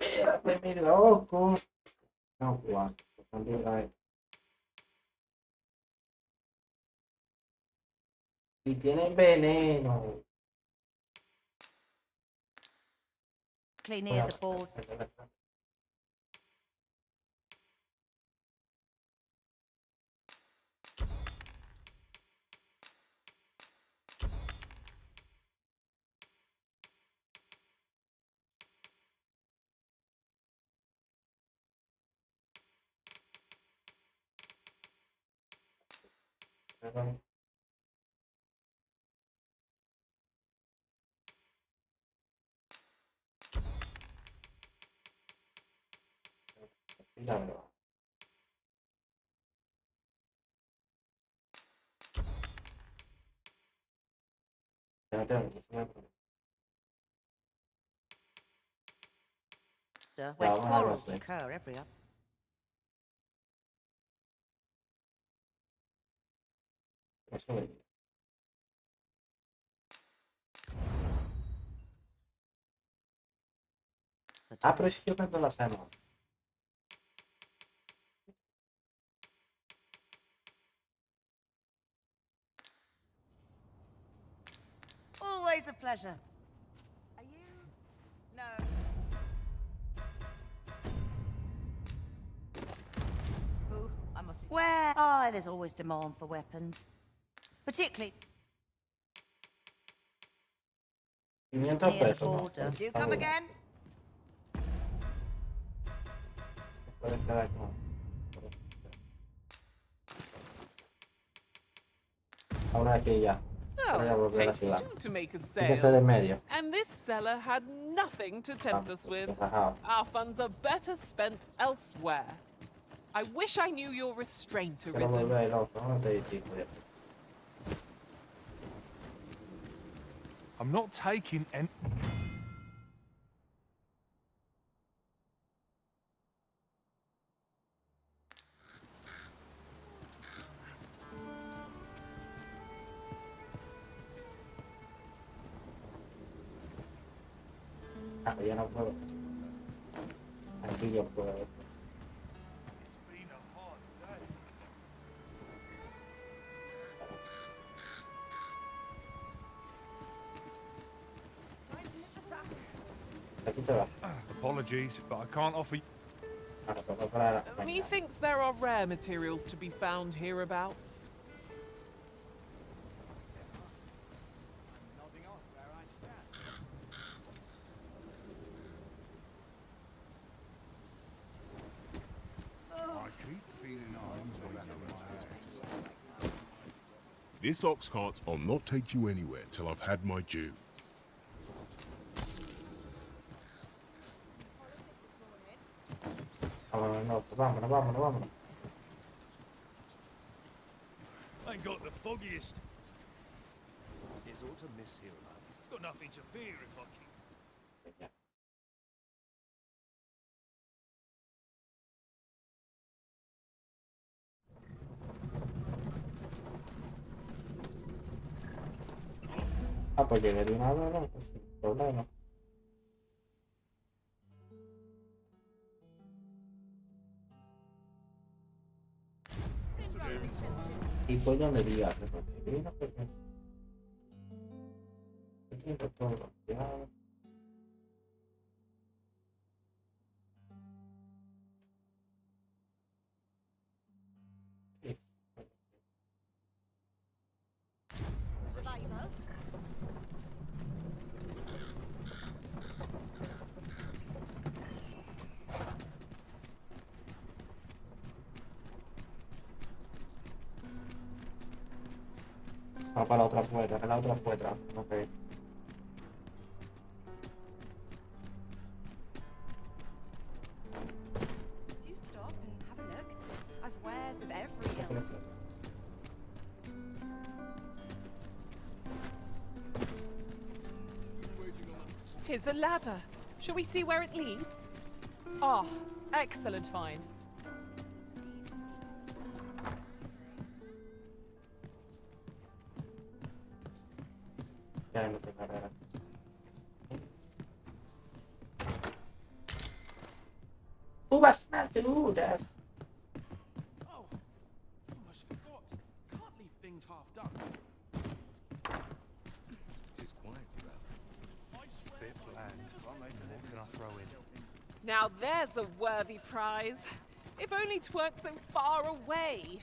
Espérate, mi loco. No, cuatro. Y tienen veneno. Clean near the board. Where quarrels occur every other. Ah, pero si yo cuento la sabemos. Always a pleasure. Are you? No. Ooh, I must be. Where? Oh, there's always demand for weapons. Particularly 500 near the pesos, ¿no? border. Do you come again? Puede quedar con... Ahora aquí ya. Voy a Oh, volver a takes ciudad. two to make a Fíjese sale. de medio. And this seller had nothing to tempt us with. Ajá. Our funds are better spent elsewhere. I wish I knew your restraint, Quiero Arisen. volver loco, no te digo. I'm not taking any... Ah, ya no puedo. Aquí yo puedo. It's been a hard day. Aquí te va. Apologies, but I can't offer you... Ahora toca para... Methinks there are rare materials to be found hereabouts. I keep feeling arms around my head. This ox cart will not take you anywhere till I've had my due. Vámonos, vámonos, vámonos, vámonos. I ain't got the foggiest. Is aught amiss here, lads? Got nothing to fear if I keep... Ya. Ah, pues llegué de una vez, ¿no? Pues sin problema. Y pues yo le di a repetir, no sé qué. Yo tengo todo bloqueado. Survival. Va para la otra puerta, que la otra puerta. Ok. Do stop and have a look. I've wares of every ilk. Tis a ladder. Shall we see where it leads? Ah, excellent find. Ya no sé carrera. Uvas maduras. Oh, almost forgot. Can't leave things half done. What can I throw in? Now there's a worthy prize. If only 'tweren't so far away.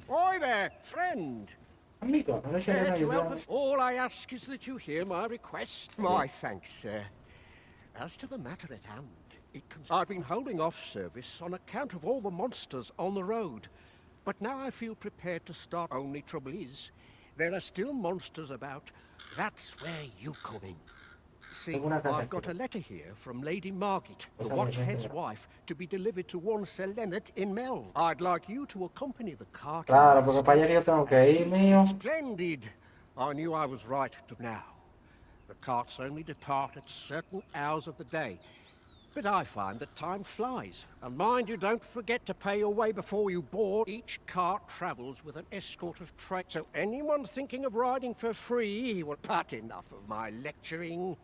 Oi there, friend. Amigo, no Care le to help ayudar. us? All I ask is that you hear my request. My thanks, sir. As to the matter at hand, I've been holding off service on account of all the monsters on the road. But now I feel prepared to start. Only trouble is, there are still monsters about. That's where you come in. See, I've got a letter here from Lady Margit, the Watchhead's wife, to be delivered to one Sir Leonard in Mel. I'd like you to accompany the cart. Claro, porque para allá que yo tengo que ir, mío. Splendid. I knew I was right to now. The carts only depart at certain hours of the day. But I find that time flies. And mind you, don't forget to pay your way before you board. Each cart travels with an escort of train. So anyone thinking of riding for free will but enough of my lecturing.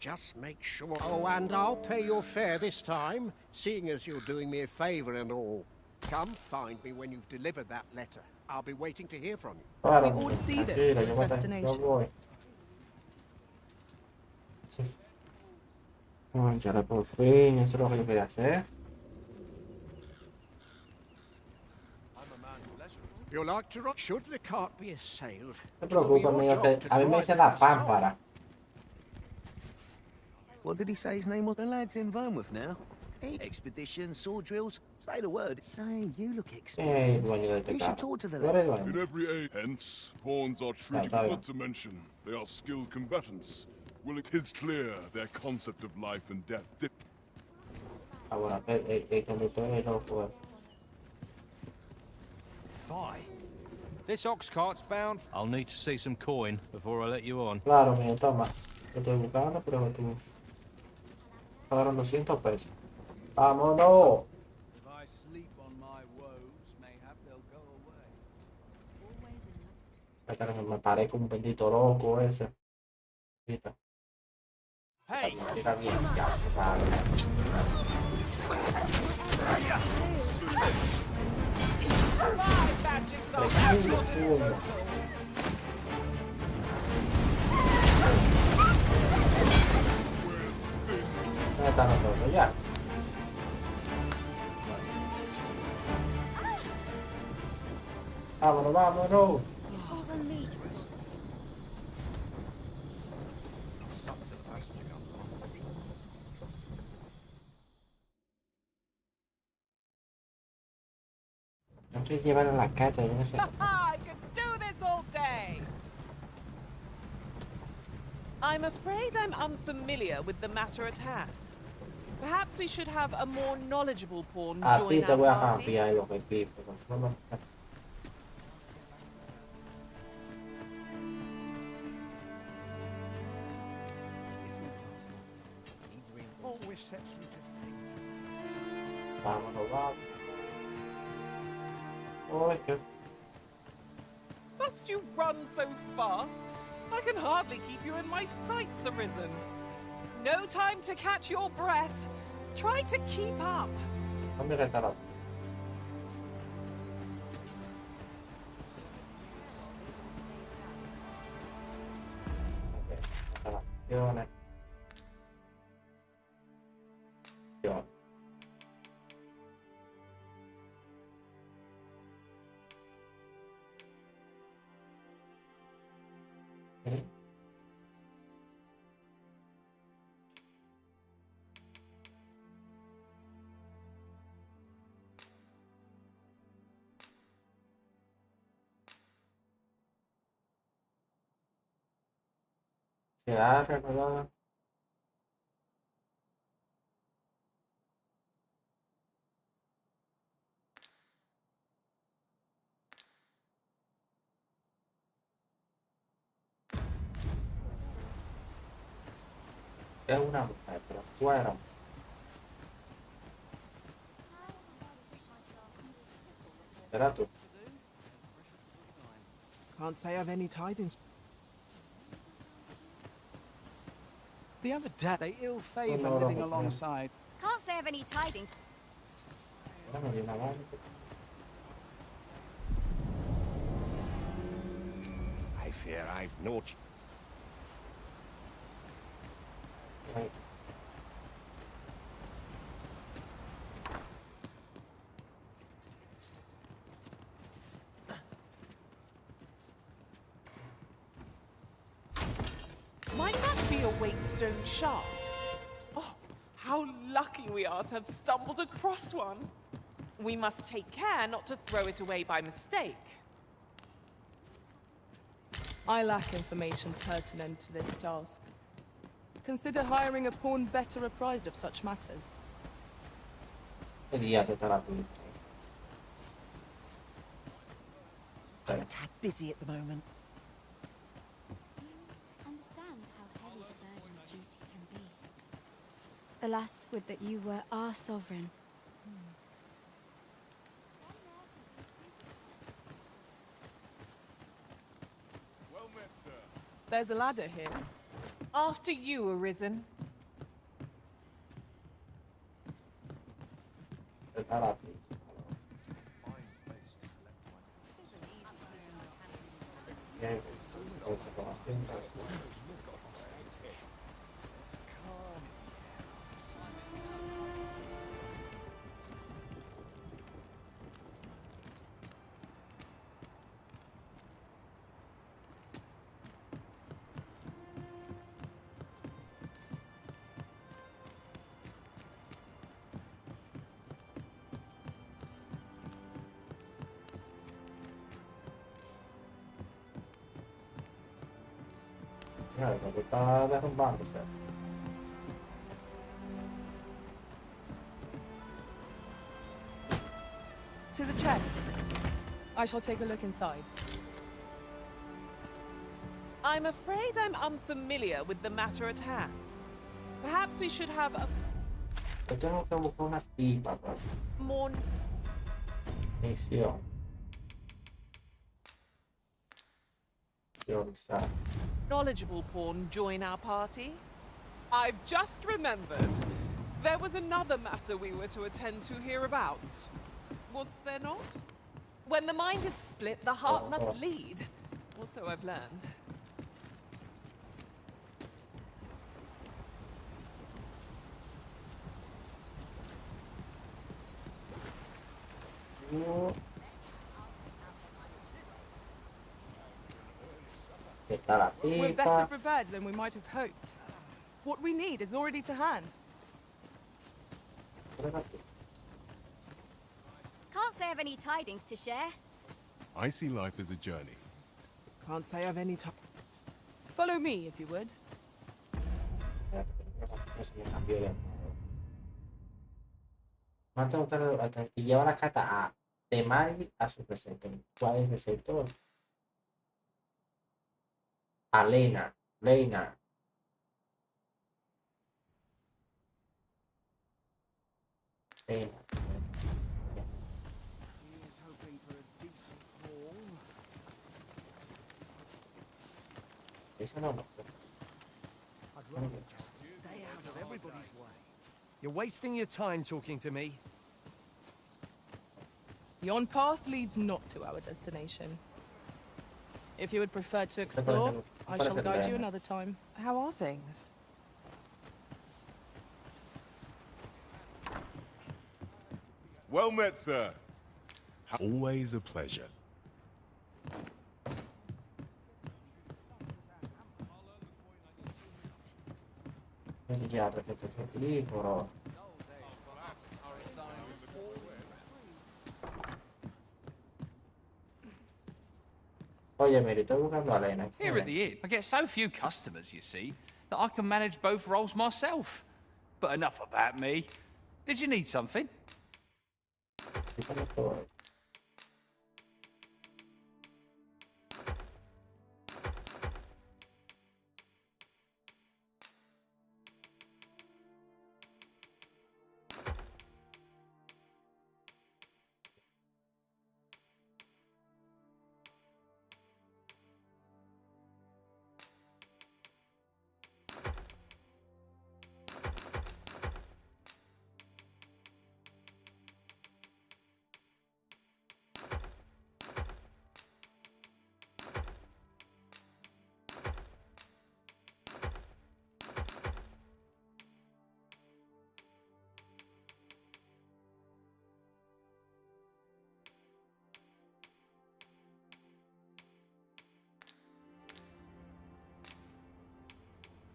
Just make sure. Oh, and I'll pay your fare this time, seeing as you're doing me a favor and all. Come find me when you've delivered that letter. I'll be waiting to hear from you. Claro, We all see this to its yo destination. voy. Sí. Cónchale, por fin, eso es lo que yo quería hacer. You like to rock? Should the cart be assailed? No te preocupes, amigo, que a mí me dice la pámpara. What did he say his name was? The lad's in Vermouth now. Expedition, sword drills. Say the word. Say, you look experienced. You should talk to the lad. In every age, hence, pawns are treated not to mention. They are skilled combatants. Well, it is clear their concept of life and death dip. Ahora, el conductor es loco. Fie. This ox cart's bound. I'll need to see some coin before I let you on. Claro, mío, toma. Lo estoy buscando, pero tú. Pagaron 200 pesos. ¡Vámonos! If I sleep on my woes, mayhap they'll go away. Me parezco un bendito loco ese. Mira. Hey! Mira bien, ya, vale. ¿Dónde están nosotros? Ya. Vámonos, vámonos. No sé llevar a la cata, yo no sé. I could do this all day. I'm afraid I'm unfamiliar with the matter at hand. Perhaps we should have a more knowledgeable pawn A ti join te our voy a party. cambiar lo que pipo. Always sets me to think. Vámonos, vamos. Oy, qué... Must you run so fast? I can hardly keep you in my sights, Arisen. No time to catch your breath. Try to keep up. ¿Dónde está la... Instalaciones. Yo. Se abre, ¿verdad? Es una mujer, pero fuera. Espera tú. Can't say I've any tidings. The other day, they ill favor living alongside. Can't say I've any tidings. fear I've naught. Might that be a Wakestone shard? Oh, how lucky we are to have stumbled across one. We must take care not to throw it away by mistake. I lack information pertinent to this task. Consider hiring a pawn better apprised of such matters. I'm I'm a tad busy at the moment. Understand how heavy the burden of duty can be. Alas, would that you were our sovereign. There's a ladder here. After you, Arisen. Está derrumbándose. Tis a chest. I shall take a look inside. I'm afraid I'm unfamiliar with the matter at hand. Perhaps we should have a Yo tengo que buscar una tipa, pues. more Misión. Priorizar. knowledgeable pawn join our party. I've just remembered. There was another matter we were to attend to hereabouts. Was there not? When the mind is split, the heart must lead. Also, I've learned. We're better prepared than we might have hoped. What we need is already to hand. Can't say I've any tidings to share. I see life as a journey. Can't say I've any time. Follow me, if you would. Mata y lleva la carta de Mari a su preceptor. ¿Cuál es el preceptor? A Lena. Lena. Lena. He's hoping for a decent haul. Eso no. I'd rather just stay out of everybody's way. You're wasting your time talking to me. Yon path leads not to our destination. If you would prefer to explore, I shall guide you another time. How are things? Well met, sir. Always a pleasure. Ya, perfecto. Libro. Oye, Mary, estoy buscando a Lena. Here at the inn, I get so few customers, you see, that I can manage both roles myself. But enough about me. Did you need something?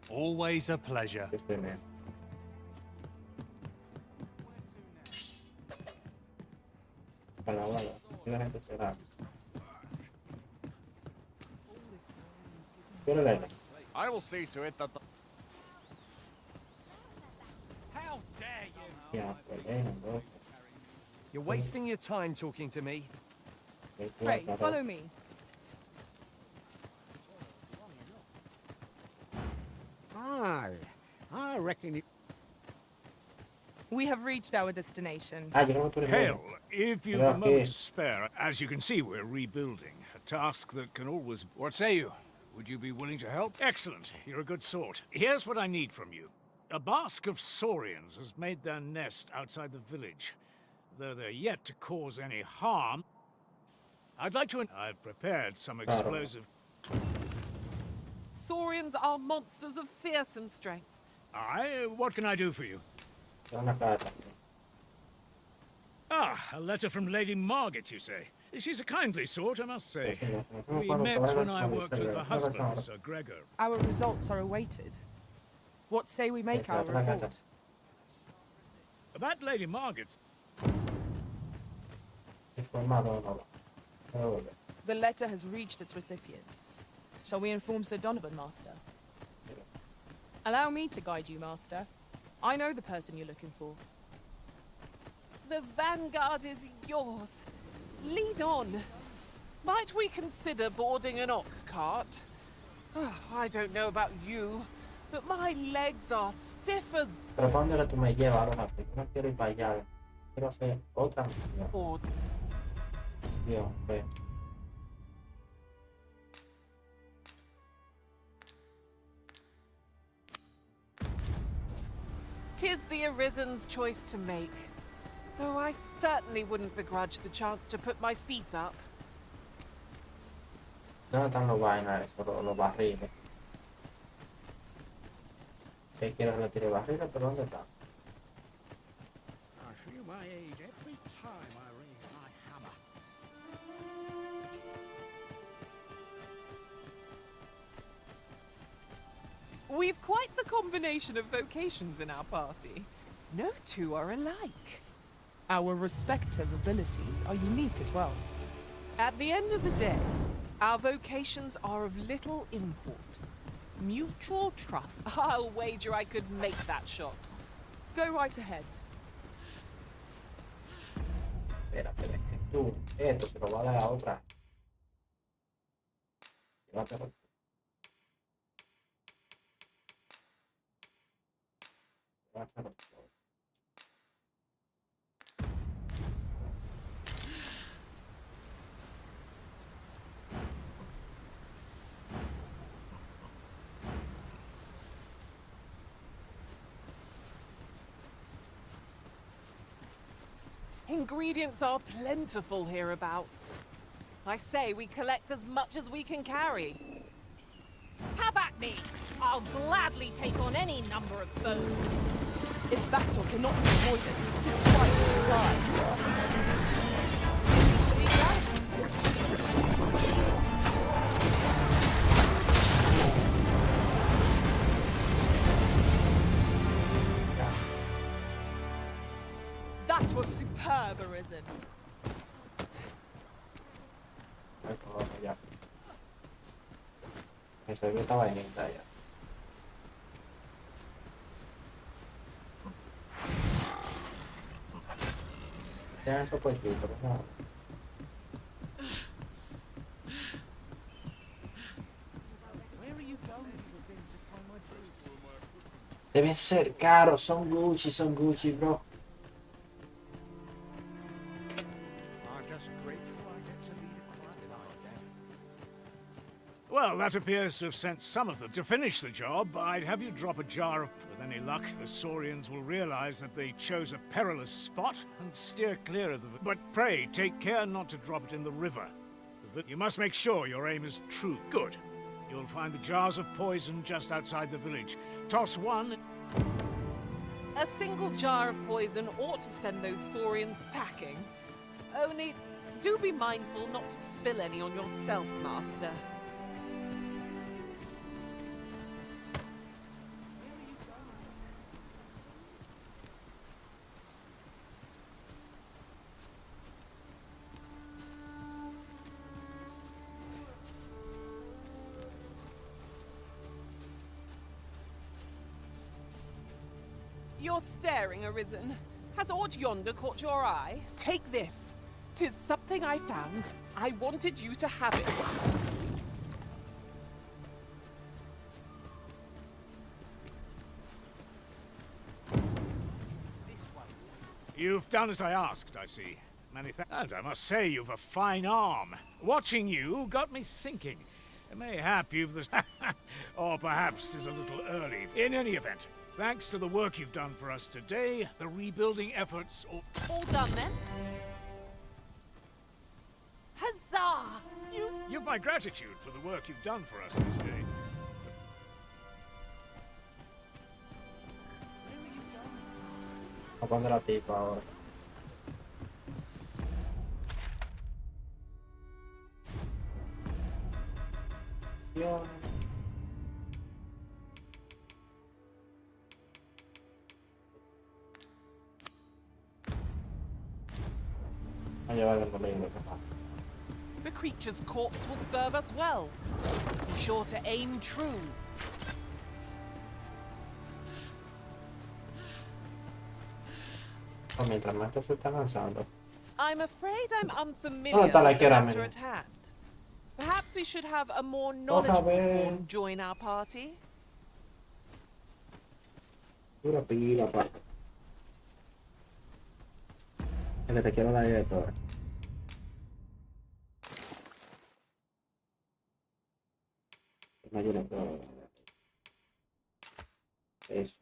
Always a pleasure. I will see to it that the... How dare you! Yeah, You're wasting your time talking to me. Pray, follow me. Aye, I reckon you... We have reached our destination. Hail, if you've a moment to spare, as you can see, we're rebuilding. A task that can always... What say you? Would you be willing to help? Excellent. You're a good sort. Here's what I need from you. A basque of saurians has made their nest outside the village. Though they're yet to cause any harm, I'd like to... I've prepared some explosive... Saurians are monsters of fearsome strength. Aye, what can I do for you? Ah, a letter from Lady Margaret, you say? She's a kindly sort, I must say. We met when I worked with her husband, Sir Gregor. Our results are awaited. What say we make our report? That Lady Margaret... The letter has reached its recipient. Shall we inform Sir Donovan, Master? Allow me to guide you, Master. I know the person you're looking for. The vanguard is yours. Lead on. Might we consider boarding an ox cart? Oh, I don't know about you, but my legs are stiff as... Pero ¿para dónde que tú me llevas, Donald? No quiero ir para allá. Quiero hacer otra misión. Dios, ve. 'Tis the Arisen's choice to make. Though I certainly wouldn't begrudge the chance to put my feet up. ¿Dónde están los vainas esos, los barriles? Que quiero retirar barriles, pero ¿dónde están? I feel my age every time I raise my hammer. We've quite the combination of vocations in our party. No two are alike. Our respective abilities are unique as well. At the end of the day, our vocations are of little import. Mutual trust. I'll wager I could make that shot. Go right ahead. Espera, es que tú, esto se lo va a dar a otra. Llévatelo. Llévatelo. Ingredients are plentiful hereabouts. I say we collect as much as we can carry. Have at me! I'll gladly take on any number of foes. If battle cannot be avoided, 'tis quite right. That was superb, Arisen. Ya. Esa vez estaba en esta ya. Ya eso puestito, por favor. Deben ser caros, son Gucci, bro. Well, that appears to have sent some of them. To finish the job, I'd have you drop a jar of... With any luck, the Saurians will realize that they chose a perilous spot and steer clear of the... But pray, take care not to drop it in the river. You must make sure your aim is true. Good. You'll find the jars of poison just outside the village. Toss one... A single jar of poison ought to send those Saurians packing. Only, do be mindful not to spill any on yourself, Master. You're staring, Arisen. Has aught yonder caught your eye? Take this. 'Tis something I found. I wanted you to have it. You've done as I asked, I see. Many thanks. And I must say, you've a fine arm. Watching you got me thinking. Mayhap you've the... or perhaps 'tis a little early. In any event, thanks to the work you've done for us today, the rebuilding efforts... All done, then? Huzzah! You've my gratitude for the work you've done for us this day. A poner la tipa ahora. Dios. A llevar el molino, capaz. The creature's corpse will serve us well. Be sure to aim true. Mientras más esto se está lanzando. I'm afraid I'm unfamiliar with the matter at hand. Perhaps we should have a more knowledgeable one join our party. Pura pila, pa. Es que te quiero dar de todo. No, yo no puedo. Eso.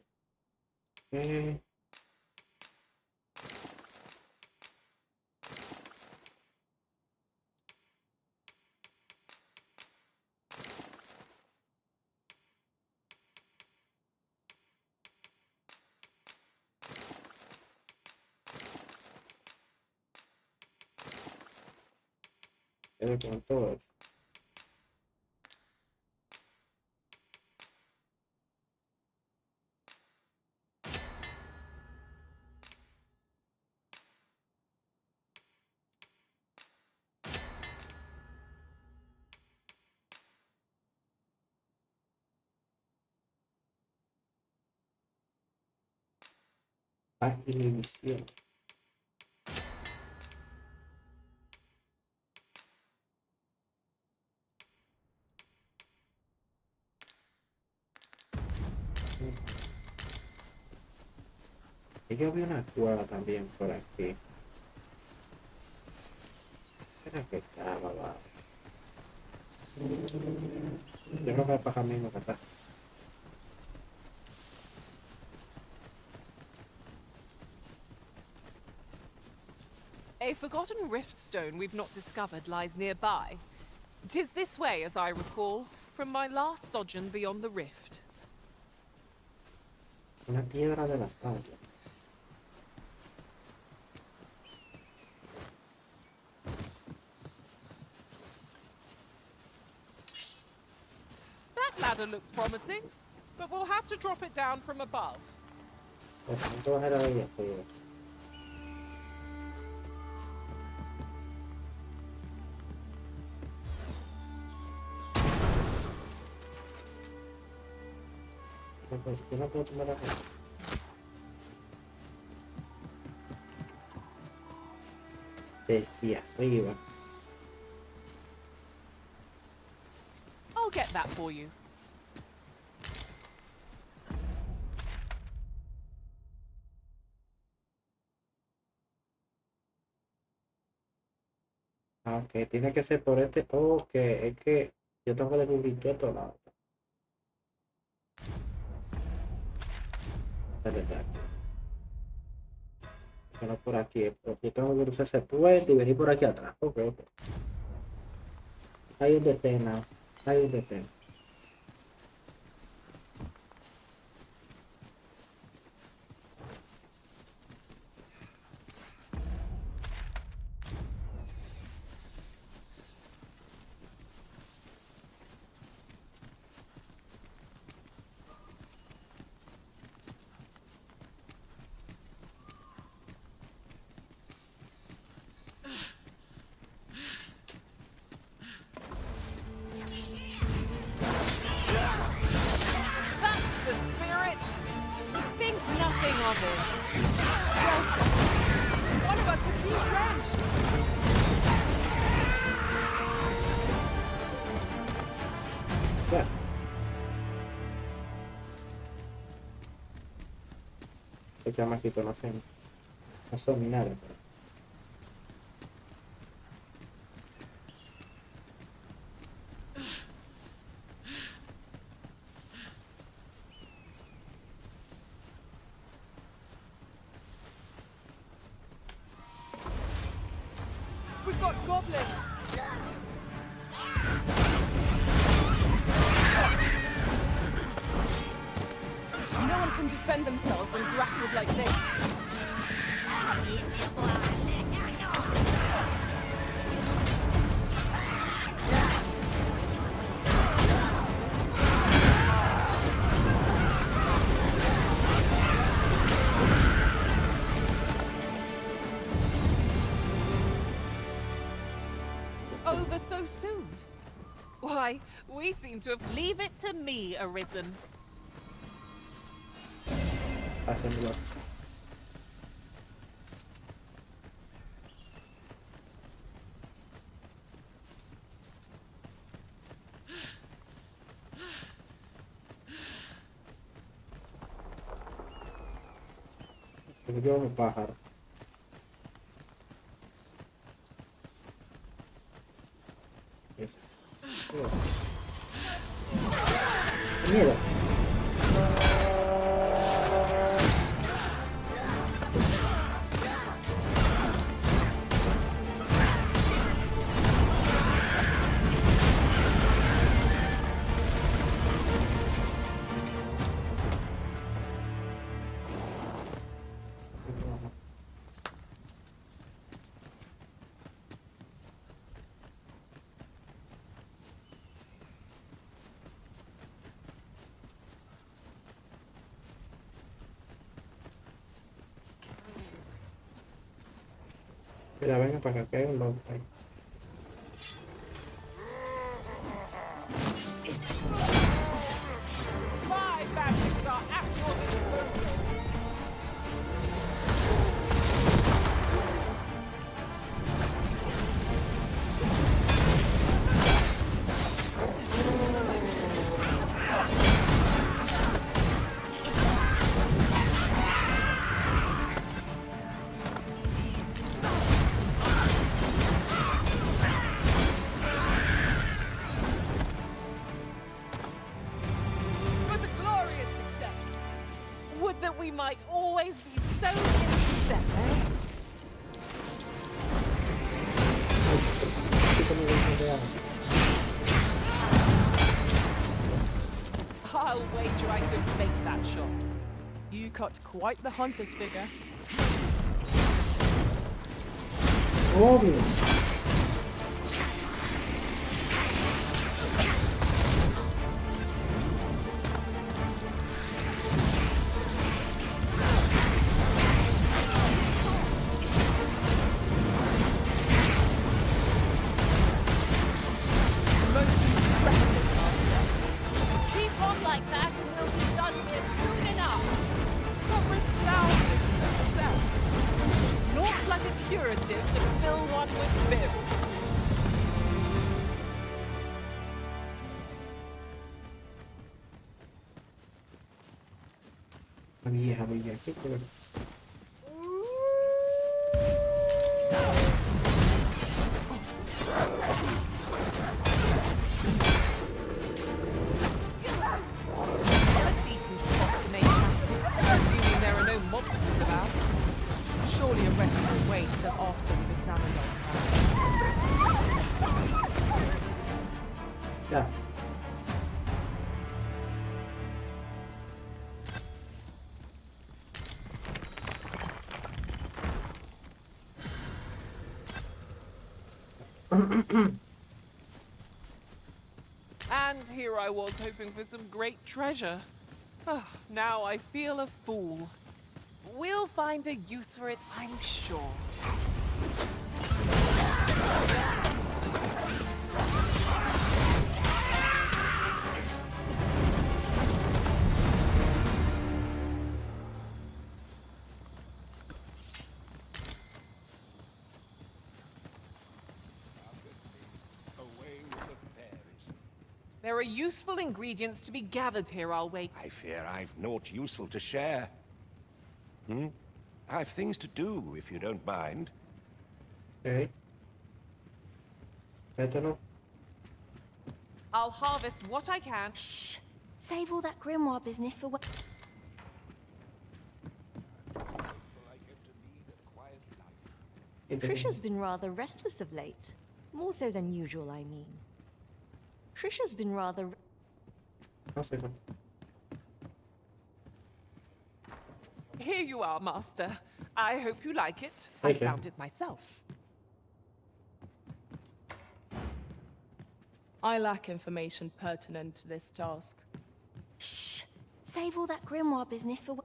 Con todo. Televisión. Yo vi una cueva también por aquí. Era que estaba, va. Yo creo que es para camino que está. A forgotten rift stone we've not discovered lies nearby. 'Tis this way, as I recall, from my last sojourn beyond the rift. Una piedra de la playa. That ladder looks promising, but we'll have to drop it down from above. Pues ¿cuánto bajar ahí arriba? Yo no puedo tomar la cosa. Desde arriba. I'll get that for you. Ah, ok, tiene que ser por este. Ok, es que yo tengo que descubrir todo esto lado. Bueno, por aquí, yo tengo que cruzar ese puente y venir por aquí atrás. Ok, ok. Hay un detena, hay un detena. goblins. Well said. One of us has been drenched. Ya. Qué chamaquito, no sé. No son ni nada. We've got goblins. No one can defend themselves when grappled like this. Over so soon? Why, we seem to have... Leave it to me, Arisen. Hacenlo. Yo un pájaro. Mira. Mira, venga para acá, que hay un lobo ahí. My magics are at your disposal. That we might always be so in step, eh? I'll wager I could make that shot. You cut quite the hunter's figure. Obvio. Vieja, qué color. A decent spot to make happen, assuming there are no monsters about. Surely a rest will wait till after we've examined our Ya. And here I was hoping for some great treasure. Oh, now I feel a fool. We'll find a use for it, I'm sure. There are useful ingredients to be gathered here, I'll wait. I fear I've naught useful to share. I've things to do, if you don't mind. Okay. Mételo. I'll harvest what I can. Shh. Save all that grimoire business for when... Trisha's been rather restless of late. More so than usual, I mean. Trisha's been rather... Here you are, Master. I hope you like it. Okay. I found it myself. I lack information pertinent to this task. Shh. Save all that grimoire business for...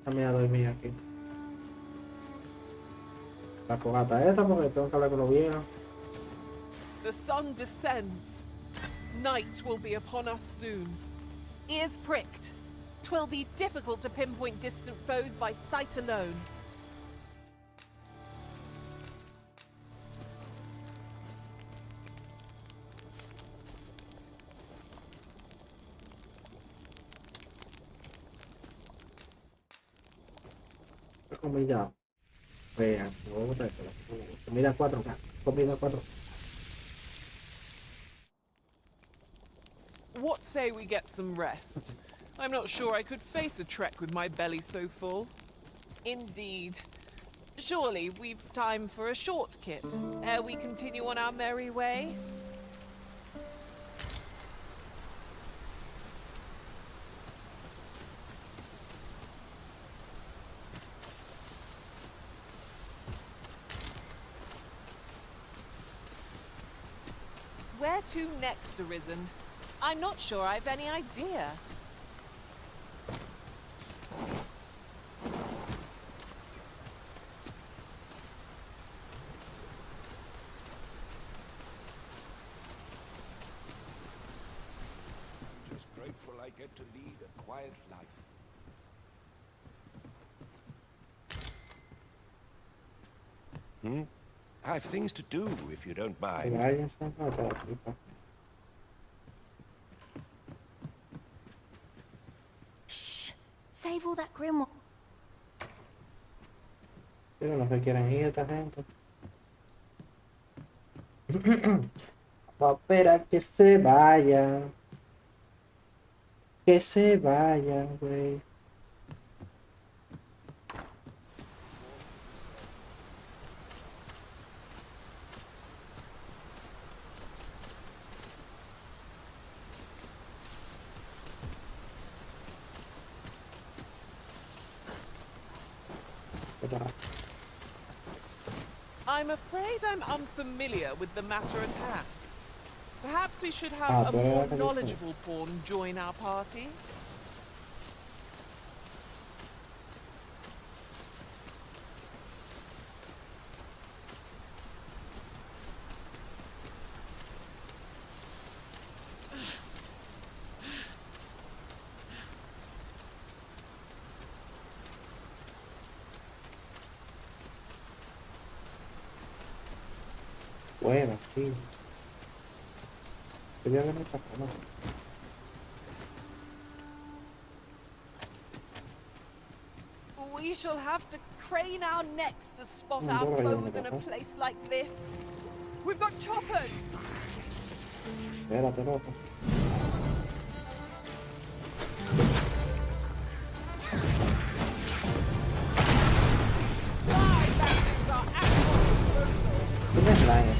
Dame a dormir aquí. La fogata esta porque tengo que hablar con los viejos. The sun descends. Night will be upon us soon. Ears pricked. 'Twill be difficult to pinpoint distant foes by sight alone. Comida. Vean, comida 4K. Comida 4K. What say we get some rest? I'm not sure I could face a trek with my belly so full. Indeed. Surely we've time for a short kip, ere we continue on our merry way. Where to next, Arisen? I'm not sure I've any idea. I'm just grateful I get to lead a quiet life. I've things to do, if you don't mind. Shh. Save all that grimoire. Pero no se quieren ir esta gente. Va a esperar que se vayan. Que se vayan, güey. I'm afraid I'm unfamiliar with the matter at hand. Perhaps we should have a more knowledgeable pawn join our party. Bueno, sí. Quería ver esta cama. We shall have to crane our necks to spot our foes in a place like this. We've got choppers! Espérate, loco. ¿Tienes daño?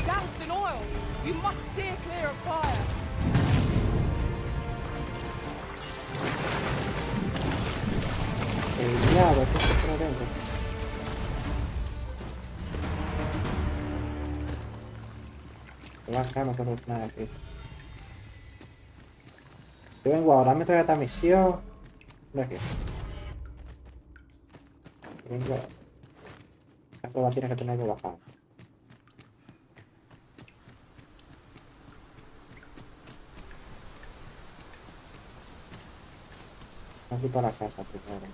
Doused in oil! You must steer clear of fire! El diablo, ¿qué está por adentro? La cama que no nada aquí. Yo vengo ahora, me trae esta misión. ¿De qué? Vengo. Esta prueba tiene que tener que bajar. Aquí para la casa primero.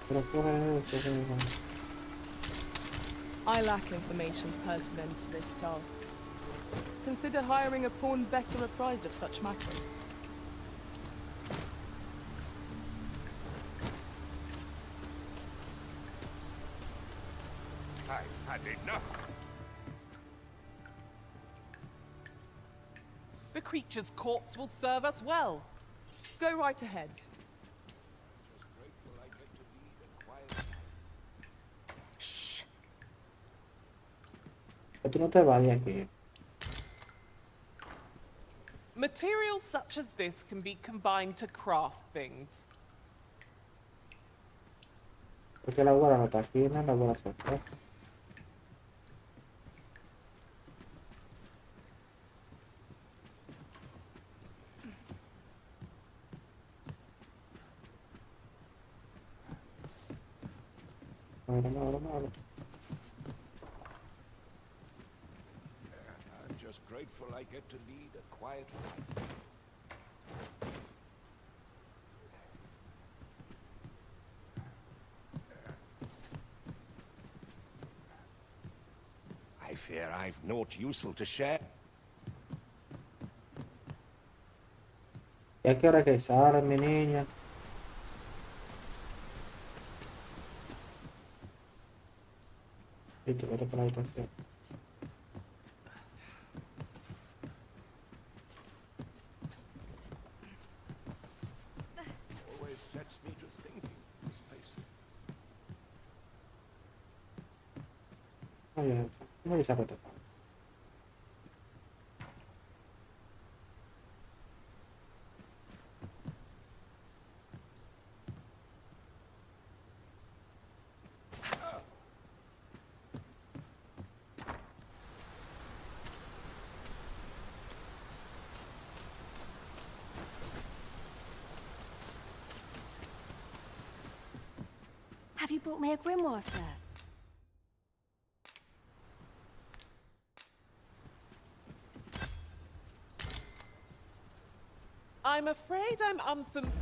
Pero por eso, I lack information pertinent to this task. Consider hiring a pawn better apprised of such matters. I've had enough. The creature's corpse will serve us well. Go right ahead. Pero tú no te vas de aquí. Materials such as this can be combined to craft things. Porque la bola no está aquí, no la bola se fue. Ahora. I'm just grateful I get to lead a quiet life. I fear I've naught useful to share. ¿Y a qué hora que sale, mi niña? Listo, vete para la habitación. Always sets me to thinking, this place. Oye, no le saco. Have you brought me a grimoire, sir? I'm afraid I'm unfamiliar.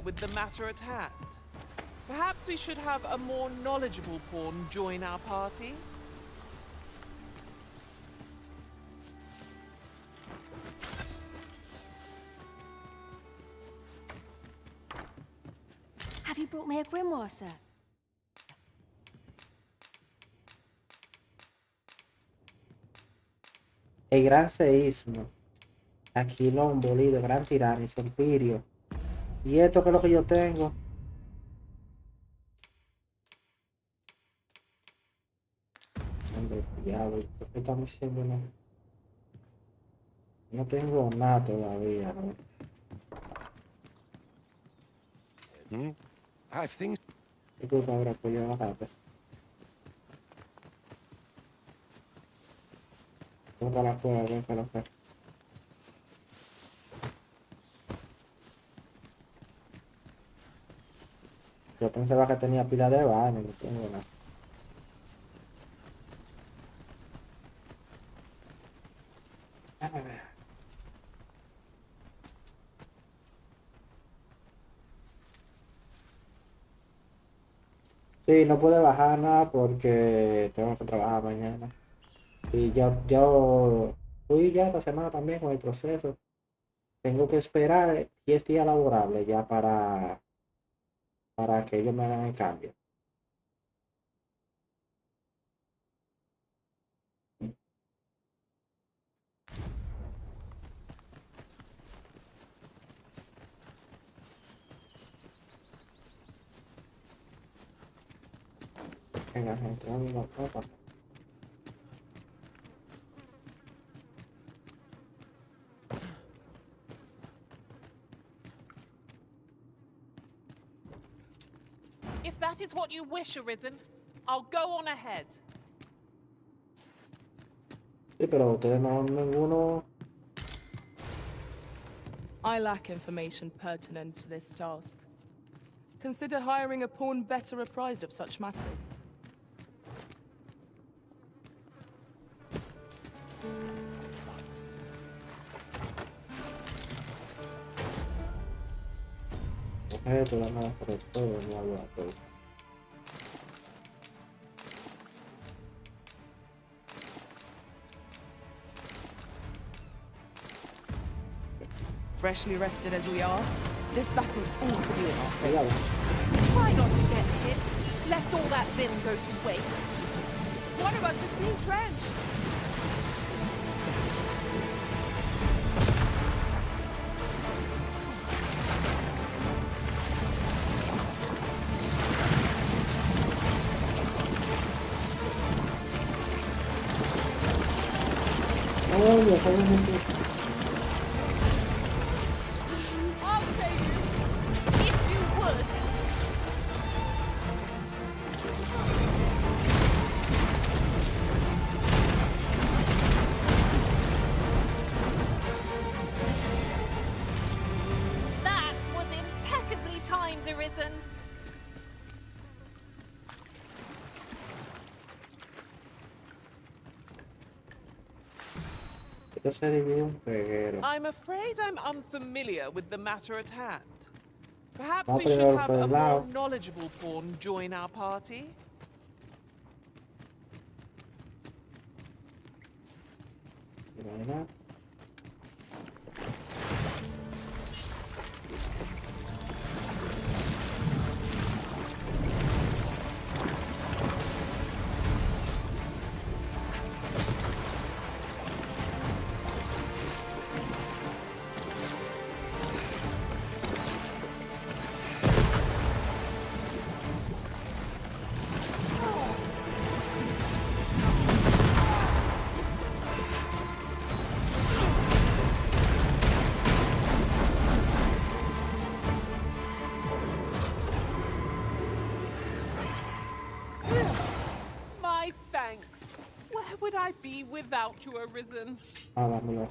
With the matter at hand. Perhaps we should have a more knowledgeable pawn join our party. Have you brought me a grimoire, sir? El gran seísmo. Aquilón, Bolido, Gran Tiranis, Empirio. ¿Y esto qué es lo que yo tengo? Hombre, diablo, ¿por qué estamos diciendo no? No tengo nada todavía, ¿no? I've things. Disculpa, ahora pues yo bajarte. Ven para la cueva, ven para la cueva. Yo pensaba que tenía pila de baño, no tengo nada. Déjame ver. Sí, no puedo bajar nada porque tengo que trabajar mañana. Y yo fui ya esta semana también con el proceso. Tengo que esperar 10 días laborables ya para que ellos me hagan el cambio. Venga, gente, vamos a pasar. If that is what you wish, Arisen, I'll go on ahead. Sí, pero ustedes no ninguno. I lack information pertinent to this task. Consider hiring a pawn better apprised of such matters. Esto lo más por todo, no hablo a todo. Freshly rested as we are, this battle ought to be in our favor. Try not to get hit, lest all that vim go to waste. One of us is being drenched. I'll save you, if you would. That was impeccably timed, Arisen. I'm afraid I'm unfamiliar with the matter at hand. Perhaps Va we should primero have por a el more lado. knowledgeable pawn join our party. My thanks. Where would I be without you, Arisen? Ahora me lo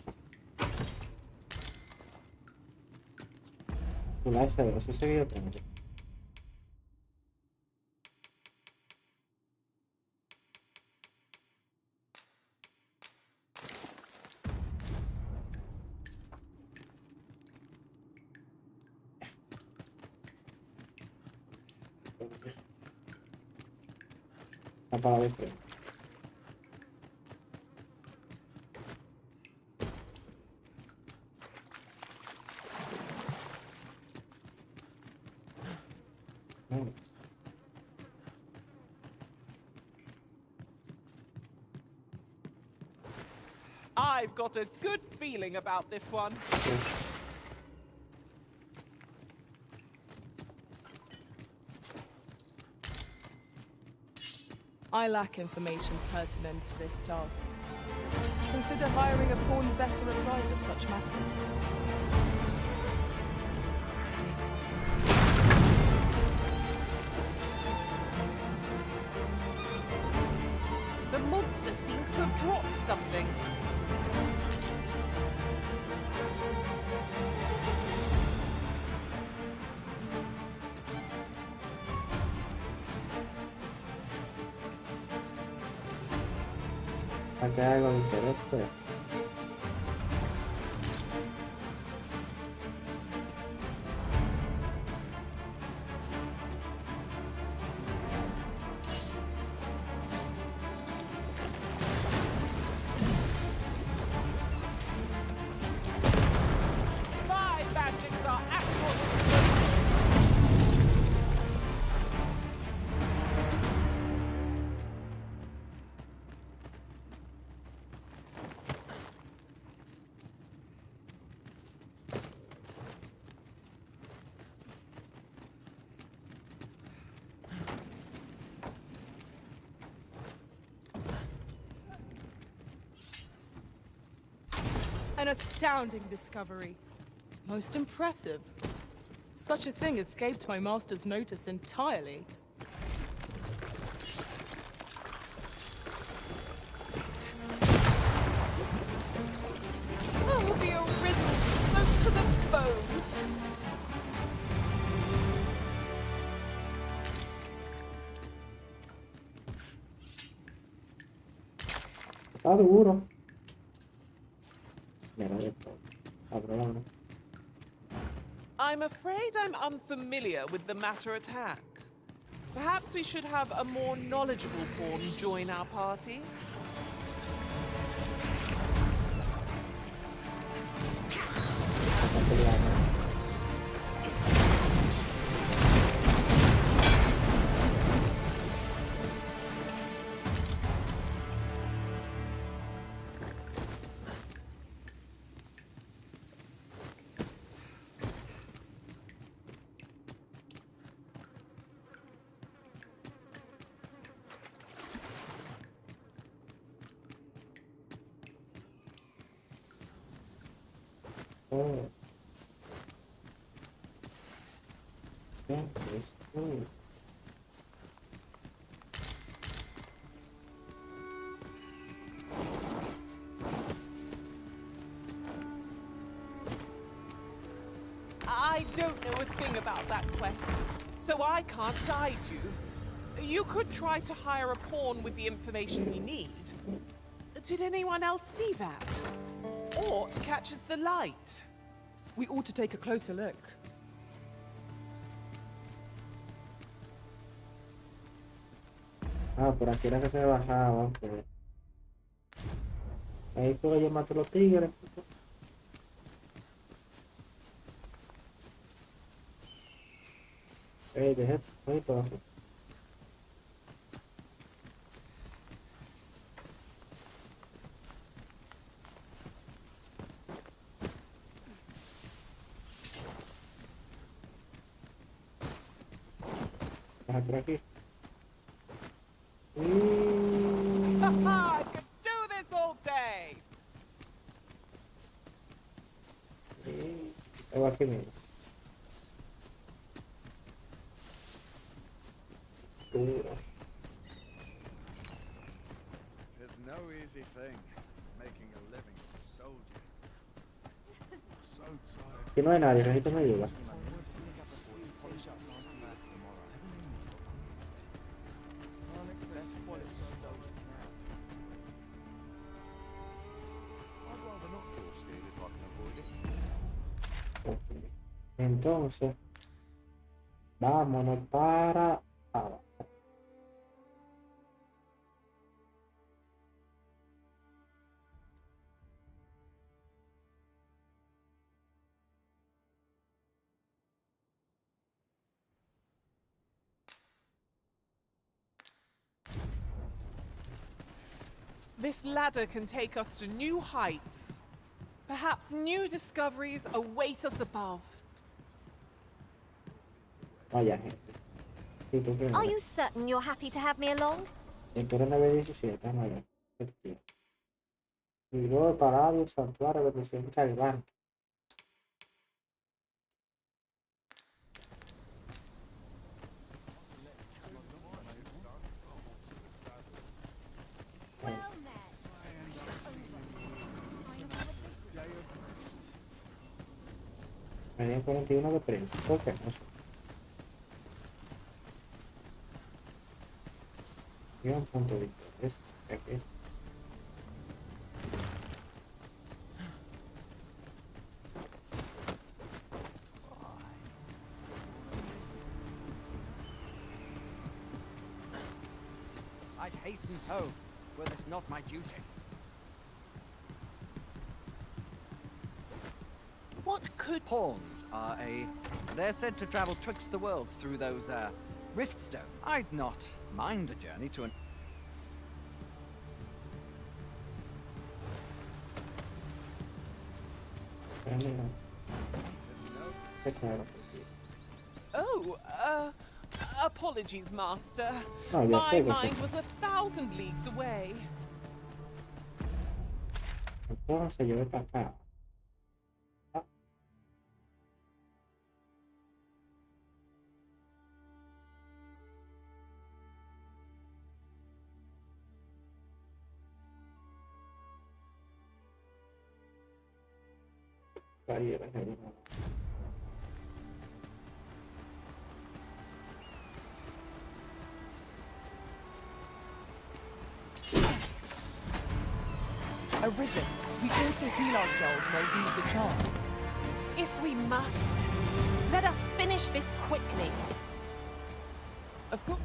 Lancero, eso seguido tengo. Apaga de frente. I've got a good feeling about this one. I lack information pertinent to this task. Consider hiring a pawn better apprised of such matters. The monster seems to have dropped something. Aquí hay algo de interés, pues. My magics are actual. An astounding discovery. Most impressive. Such a thing escaped my master's notice entirely. Oh, the Arisen soaked to the bone. Está duro. Mira esto. Cabrón. I'm afraid I'm unfamiliar with the matter at hand. Perhaps we should have a more knowledgeable pawn join our party. Oh. Interesting. I don't know a thing about that quest, so I can't guide you. You could try to hire a pawn with the information we need. Did anyone else see that? Ort catches the light. We ought to take a closer look. Ah, por aquí era que se bajaba. Okay. Ahí puedo yo mato los tigres. Dejé ahí todo así. Por aquí. I could do this all day. Algo aquí mismo. There's no easy thing, making a living as a soldier. So tired. Aquí no hay nadie, necesito mi ayuda. Entonces, vámonos para abajo. This ladder can take us to new heights. Perhaps new discoveries await us above. Vaya gente. Sí, tú qué. Are you certain you're happy to have me along? Espera 917, vamos allá. El globo parado, el santuario representa el banco. Venía 41 de prensa. Ok, no sé. Y un punto de interés. Aquí. I'd hasten home, were this not my duty. What could... Pawns are they're said to travel twixt the worlds through those, rift stone. I'd not mind a journey to an... Oh, apologies, Master. Oh, yes, My yes, mind yes. was 1,000 leagues away. Entonces yo voy para acá. Arisen, we ought to heal ourselves while we use the chance. If we must, let us finish this quickly. Of course.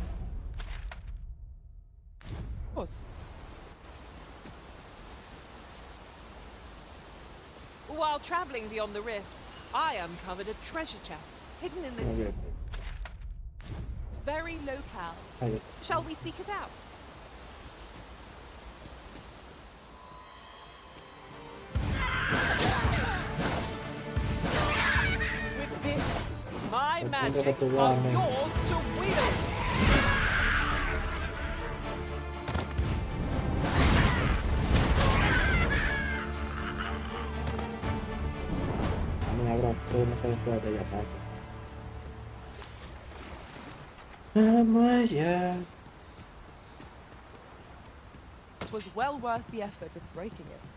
Of course. While traveling beyond the rift, I uncovered a treasure chest hidden in the... It's very locale. Shall we seek it out? With this, my magics are yours to wield. It was well worth the effort of breaking it.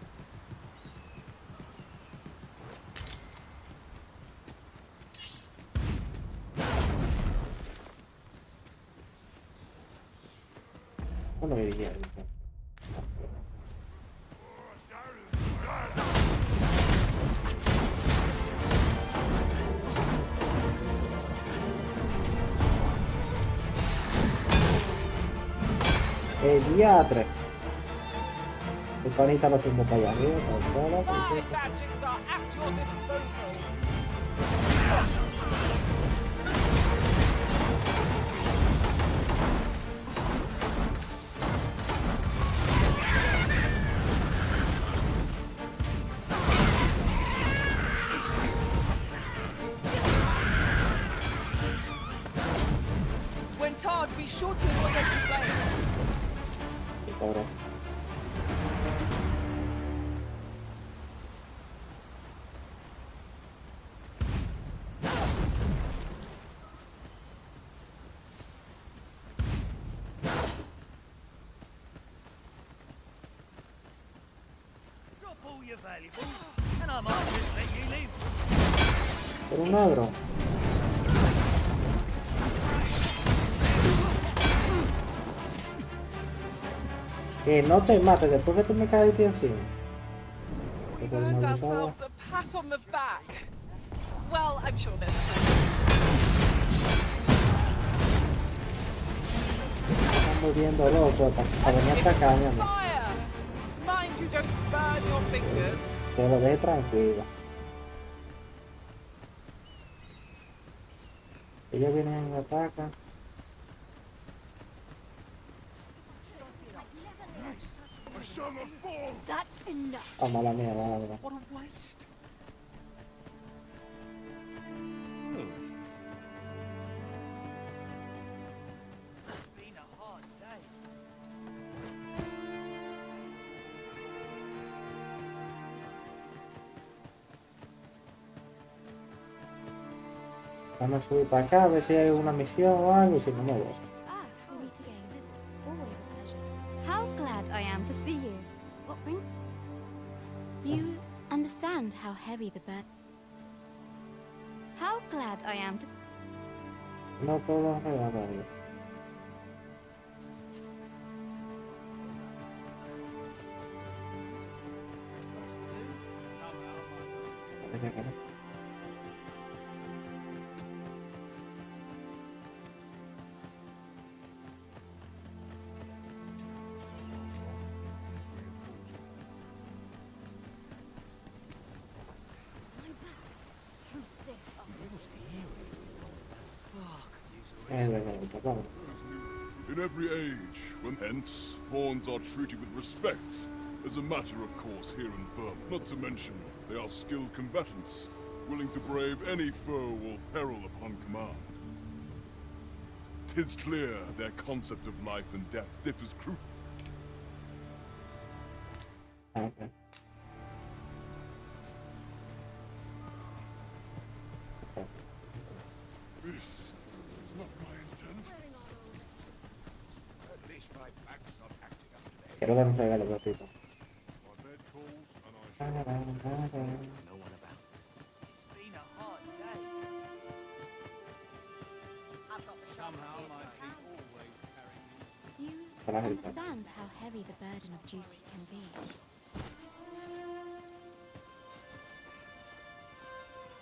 Diatre. El panita lo sumo para allá arriba, My magics are at your disposal. When tarred, be sure to avoid open flames. Drop all your valuables, and I might just let you leave. Por un agro. Que no te mates después que tú me caíste encima. We earned ourselves a pat on the back. Well, I'm sure there's Están volviendo locos para venir a atacarme a mí. fire. Mind you don't burn your fingers. Que lo deje tranquilo. Ellos vienen y atacan. That's enough. Oh, mala mía, mala. What a waste. It's been a hard day. Vamos a subir para acá a ver si hay una misión o algo, si no me voy. Ah, we meet again. Always a pleasure. How glad I am to see you. What brings... You understand how heavy the burden... How glad I am to... No puedo regalarlo. So stiff. In every age, when hence, pawns are treated with respect, as a matter of course here in Verm. Not to mention, they are skilled combatants, willing to brave any foe or peril upon command. 'Tis clear their concept of life and death differs crucially. Okay. This is not my intent. At least my back's not acting up today. Quiero dar un regalo, gatito. My bed calls and I No one about. Understand how heavy the burden of duty can be.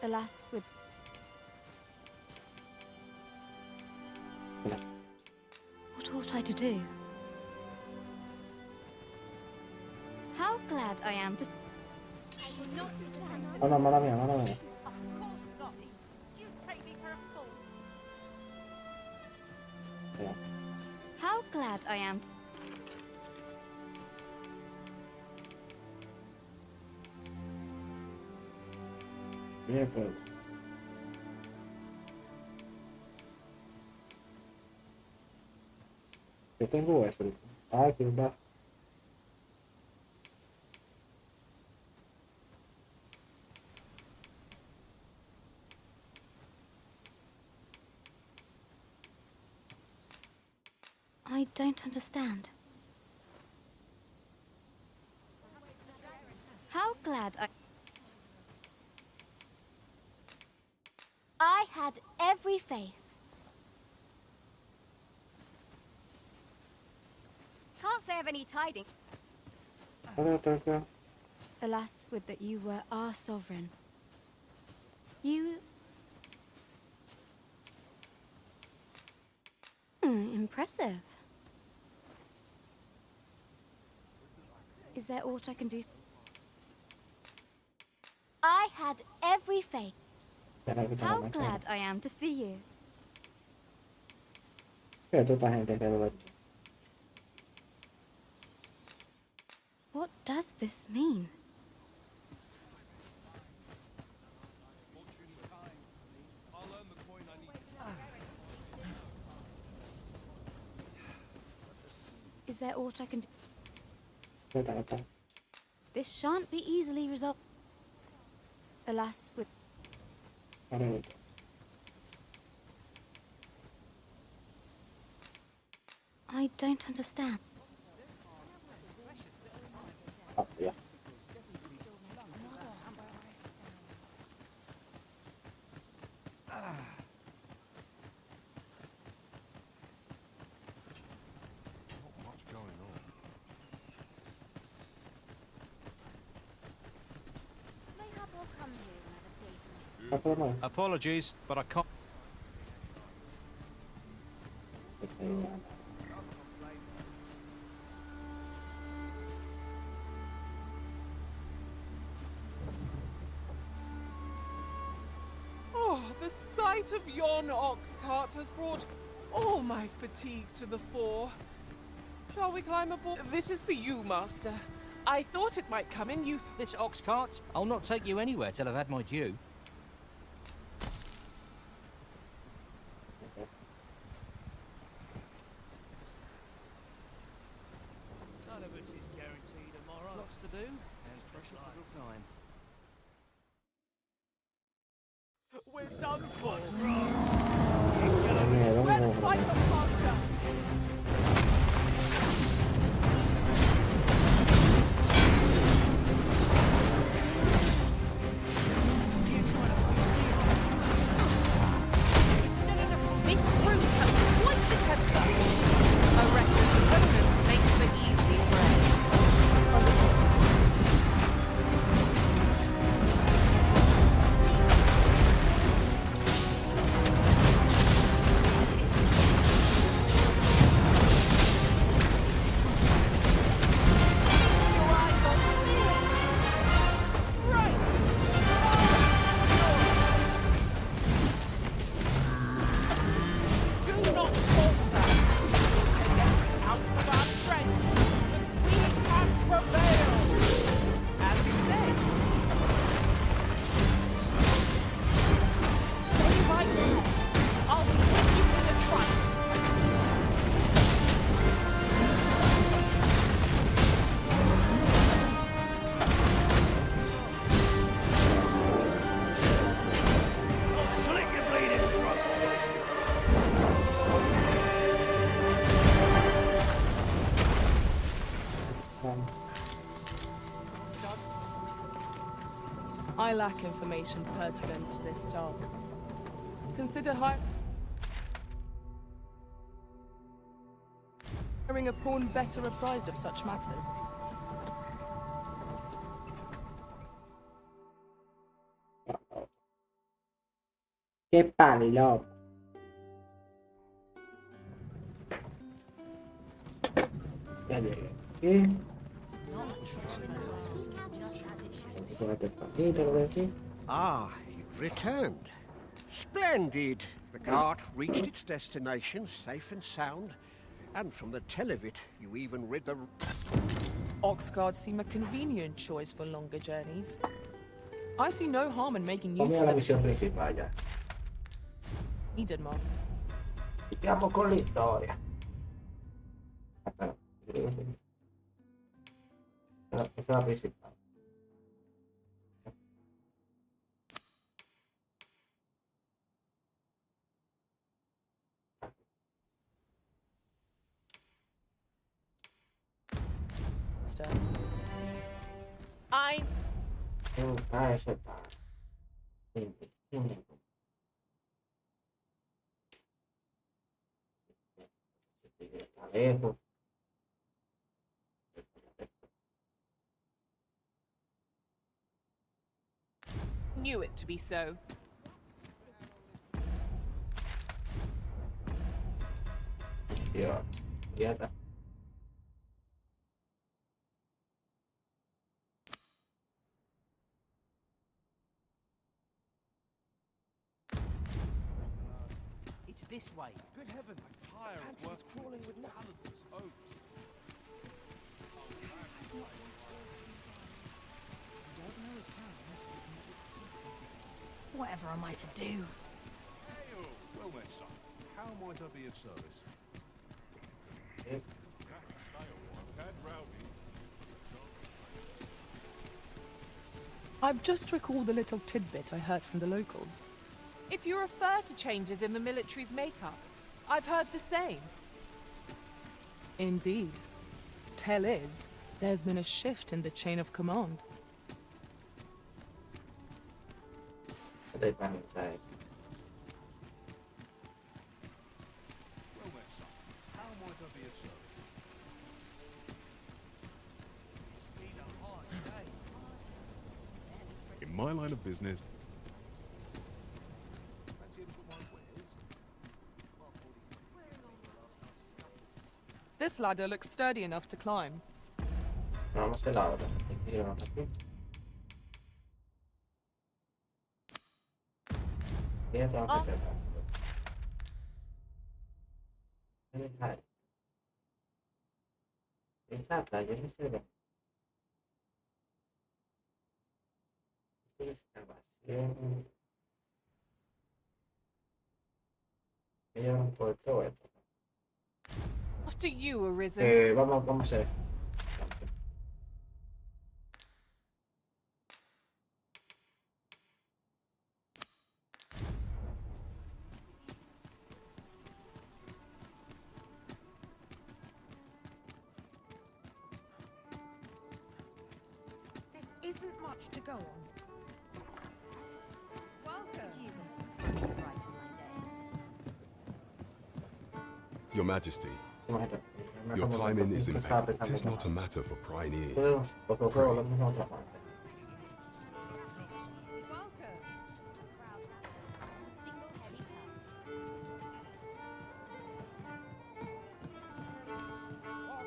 Alas, with what ought I to do? How glad I am to. I will not stand for Mala mía, mala mía. You take me for a fool. How glad I am. Bien, pues. Yo tengo eso. Ah, que va. I don't understand. How glad I had every faith. Can't say of any tidings. Alas, would that you were our sovereign. You... impressive. Is there aught I can do? I had every faith. How glad I am to see you. What does this mean? Is there aught I can do? This shan't be easily resolved. Alas, with... I don't understand. Oh, yes. Apologies, but I can't. Oh, the sight of yon ox cart has brought all my fatigue to the fore. Shall we climb aboard? This is for you, Master. I thought it might come in use. This ox cart? I'll not take you anywhere till I've had my due. None of it is guaranteed tomorrow. Lots to do, and precious little time. We're done for. Where the Cyclops Master? This brute has quite the temper. A reckless opponent makes the easy prey. I lack information pertinent to this task. Consider Hiring a pawn better apprised of such matters. Qué palo. Ya llegué aquí. Ah, you've returned. Splendid. The cart reached its destination safe and sound, and from the tell of it, you even rid the... Ox guards seem a convenient choice for longer journeys. I see no harm in making use of la them. misión principal ya. Needed, Mom. Sigamos con la historia. Esa es la principal. Eso está. Está lejos. Knew it to be so. Ya está. It's this way. Good heavens, I'm tired of working crawling with talentless oafs. Whatever am I to do? Well then, son, how might I be of service? I've just recalled a little tidbit I heard from the locals. If you refer to changes in the military's makeup, I've heard the same. Indeed. Tell is, there's been a shift in the chain of command. Well then, son, how might I be of service? In my line of business... This ladder looks sturdy enough to climb. Vamos a la otra. Aquí. Ya tengo que pegar. Esta yo no sé lo. Excavación. Ella no puede todo esto. After you, Arisen. Vamos a ver. This isn't much to go on. Your Majesty, your timing is impeccable. It is not a matter for prying ears. Pray.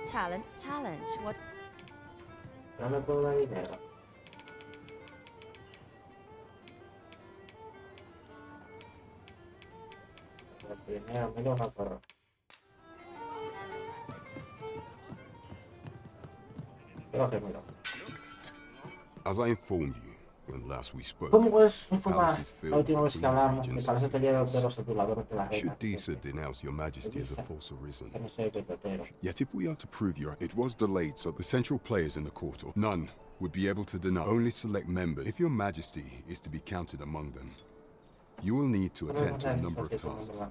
Talent's talent. What? No me puedo dar dinero. Dinero me lo va a pagar. As I informed you when last we spoke, ¿Cómo puedes informar Alice is la filled última vez with que hablamos que allegiance parece to que the de Council. los emuladores de la reina? Should Disa denounce your Majesty as a false Arisen? Que no soy pepetero. Yet if we are to prove it was delayed so the central players in the court, or none, would be able to denounce only select members. If your Majesty is to be counted among them, you will need to attend to a number of tasks.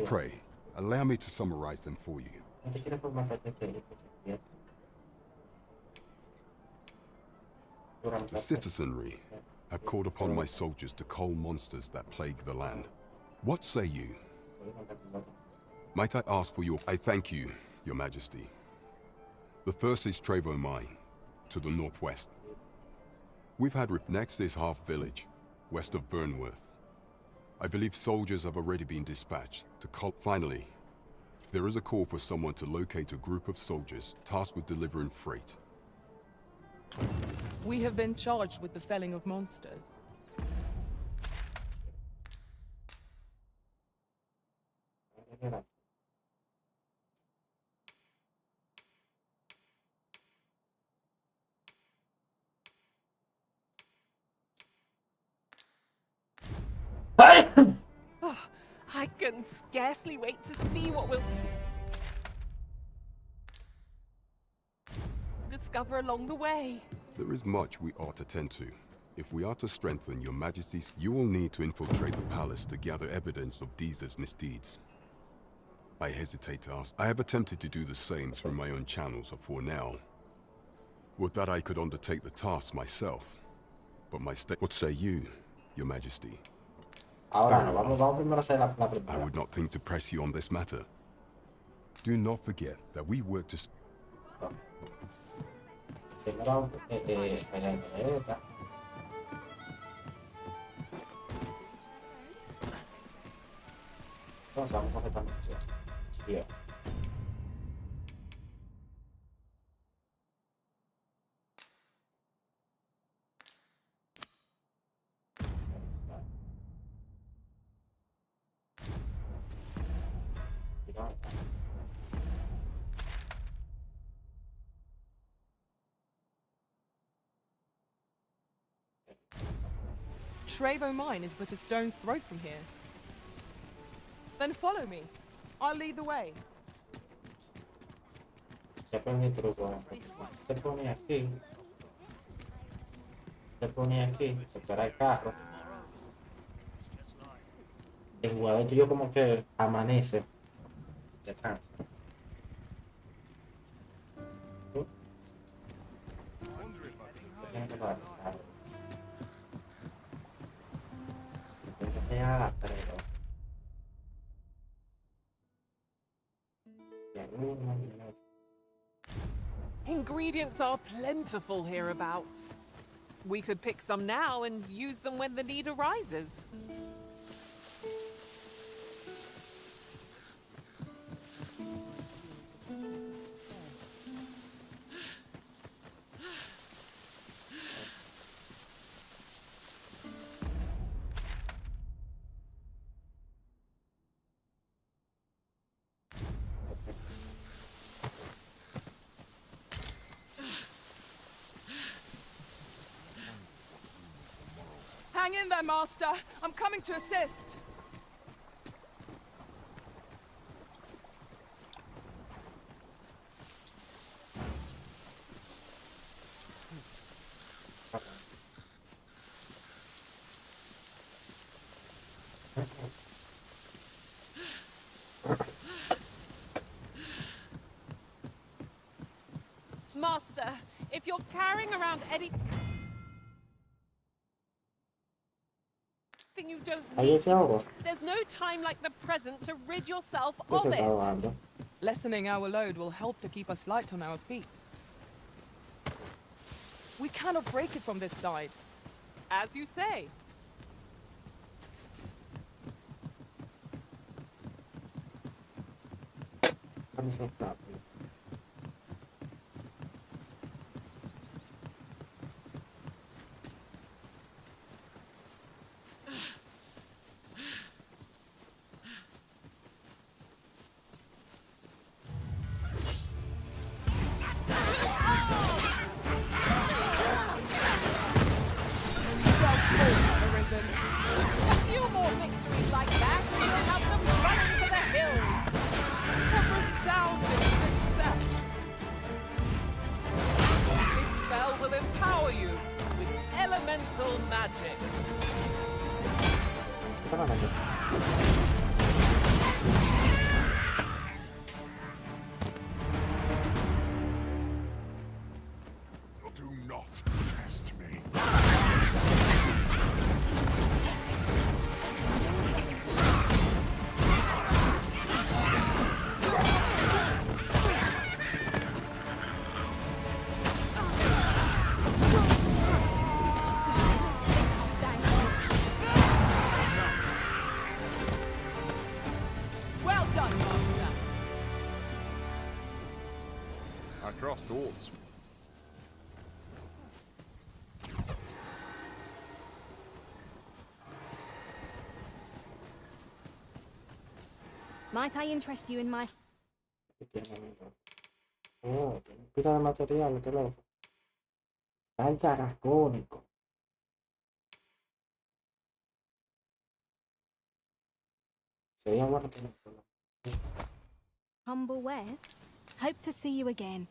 Pray, allow me to summarize them for you. The citizenry have called upon my soldiers to cull monsters that plague the land. What say you? Might I ask for your... I thank you. Your Majesty. The first is Klk Mi, to the northwest. We've had next is Half Village, west of Burnworth. I believe soldiers have already been dispatched to Finally, there is a call for someone to locate a group of soldiers tasked with delivering freight. We have been charged with the felling of monsters. Oh, I can scarcely wait to see what we'll discover along the way. There is much we ought to tend to. If we are to strengthen your Majesty's, you will need to infiltrate the palace to gather evidence of Deez's misdeeds. I hesitate to ask. I have attempted to do the same through my own channels for now. Would that I could undertake the task myself. But my what say you, your Majesty? Ahora no, vamos primero a hacer la primera. I would not think to press you on this matter. Do not forget that we work to... Primero, vamos a coger esta misión. Bien. Klk Mi is but a stone's throw from here. Then follow me. I'll lead the way. Se pone truco. Se pone aquí. Se pone aquí. Se espera el carro. El jugador tuyo como que amanece. Descansa. Tiene que parar. Ingredients are plentiful hereabouts. We could pick some now and use them when the need arises. Hang in there, Master. I'm coming to assist. Master, if you're carrying around anything you don't need, there's no time like the present to rid yourself of it. Lessening our load will help to keep us light on our feet. We cannot break it from this side. As you say. Do not test me. across Orts. Might I interest you in my... Oh, pila de material, qué loco. Está el caracónico. Sería bueno tener todo. humble wares? Hope to see you again.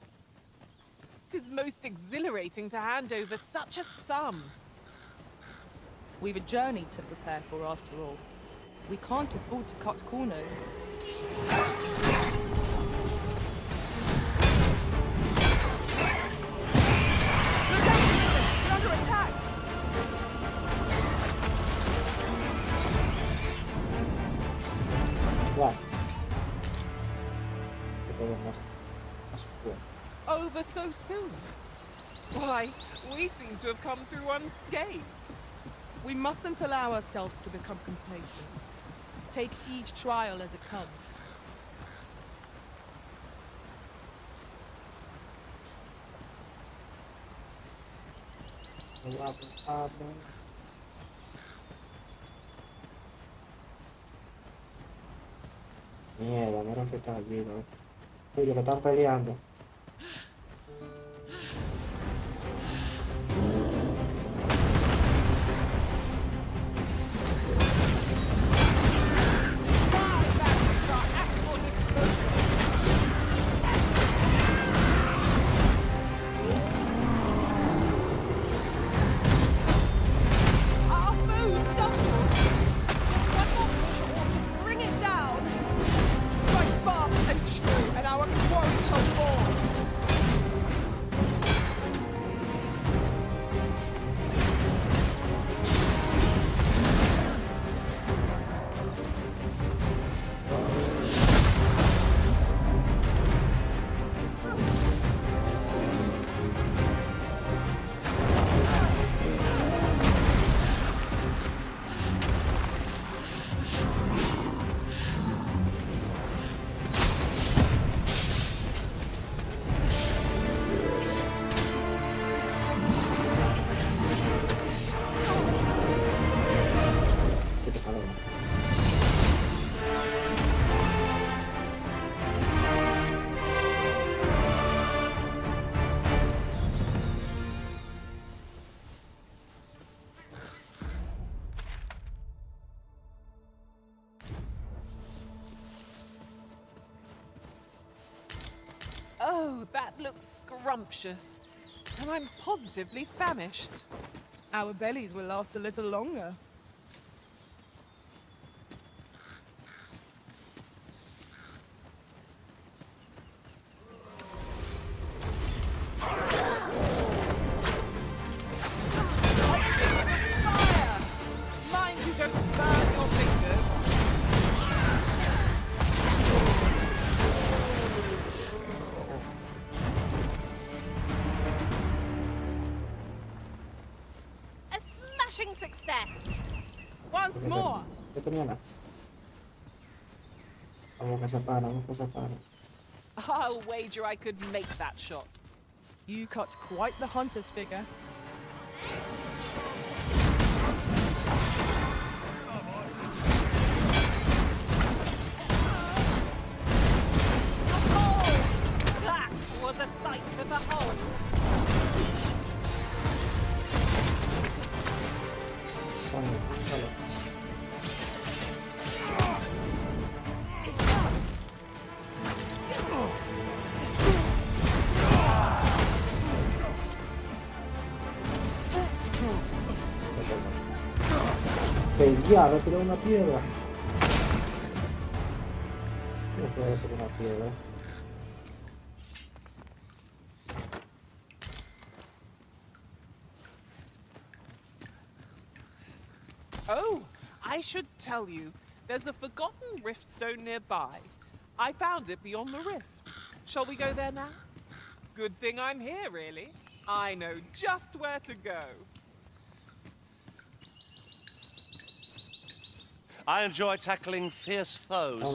'Tis most exhilarating to hand over such a sum. We've a journey to prepare for after all. We can't afford to cut corners. We're under attack! What? Over so soon? Why, we seem to have come through unscathed. We mustn't allow ourselves to become complacent. Take each trial as it comes. Mierda, mira que está allí, ¿no? Oye, que están peleando. Oh, that looks scrumptious. And I'm positively famished. Our bellies will last a little longer. Fire! Mind you don't burn your fingers. A smashing success! Once more! ¿Qué tenía nada? Vamos que se para, vamos que se para. I'll wager I could make that shot. You cut quite the hunter's figure. That was a sight to behold. Ya, le tiró una piedra. No puede ser una piedra. Oh, I should tell you, there's a forgotten rift stone nearby. I found it beyond the rift. Shall we go there now? Good thing I'm here, really. I know just where to go. I enjoy tackling fierce foes.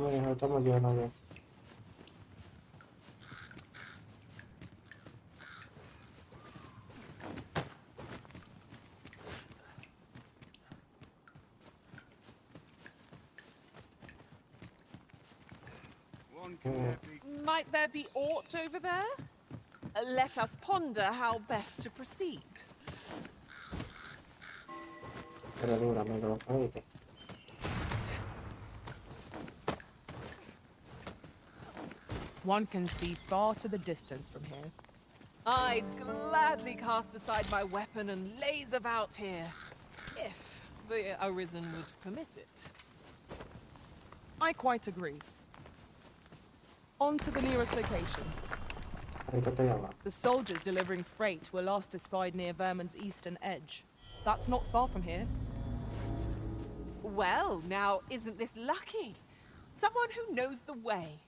Might there be aught over there? Let us ponder how best to proceed. One can see far to the distance from here. I'd gladly cast aside my weapon and laze about here, if the Arisen would permit it. I quite agree. On to the nearest location. The soldiers delivering freight were last espied near Vermin's eastern edge. That's not far from here. Well, now, isn't this lucky? Someone who knows the way.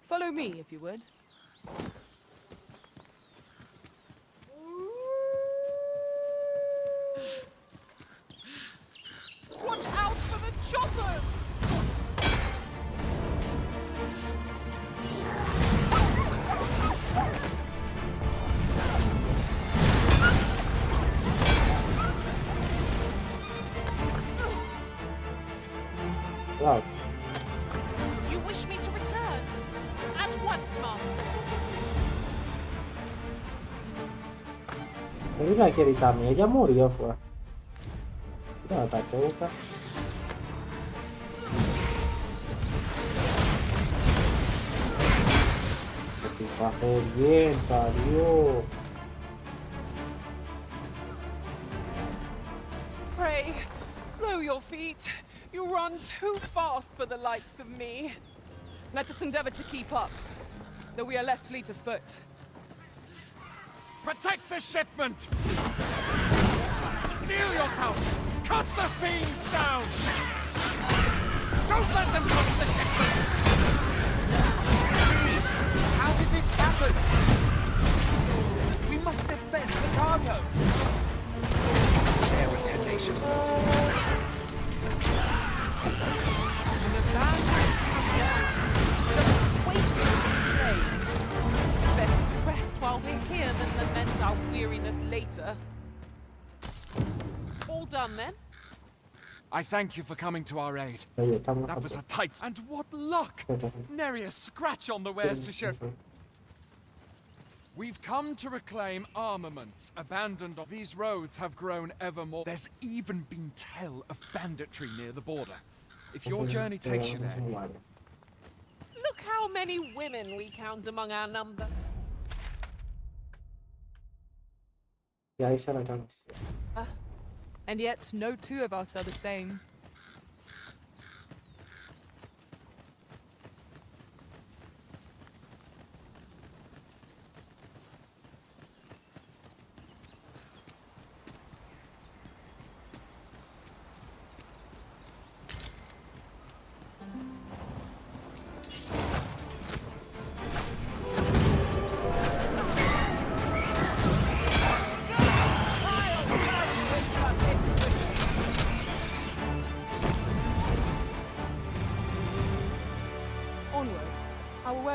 Follow me, if you would. Watch out for the choppers! Wow. You wish me to return? At once, Master. Mira que ahorita mí, ella murió, fue. No, ¿para qué busca? Que te pase bien, parió. Pray, slow your feet. You run too fast for the likes of me. Let us endeavor to keep up, though we are less fleet of foot. Protect the shipment! Steel yourself! Cut the fiends down! Don't let them touch the shipment! How did this happen? We must defend the cargo. They're a tenacious lot. And the band just waiting to be played. Better to rest while we're here than lament our weariness later. All done then? I thank you for coming to our aid. That was a tight... And what luck! Nary a scratch on the wares to show. We've come to reclaim armaments abandoned. These roads have grown ever more. There's even been tell of banditry near the border. If your journey takes you there... Look how many women we count among our number. And yet, no two of us are the same.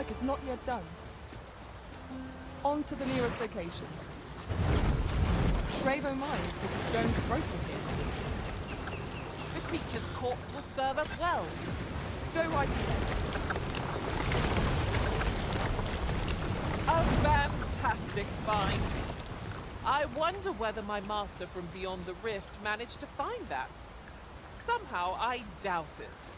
Is not yet done. On to the nearest location. Trevo mines that a stone's broken here. The creature's corpse will serve us well. Go right ahead. A fantastic find. I wonder whether my master from beyond the rift managed to find that. Somehow I doubt it.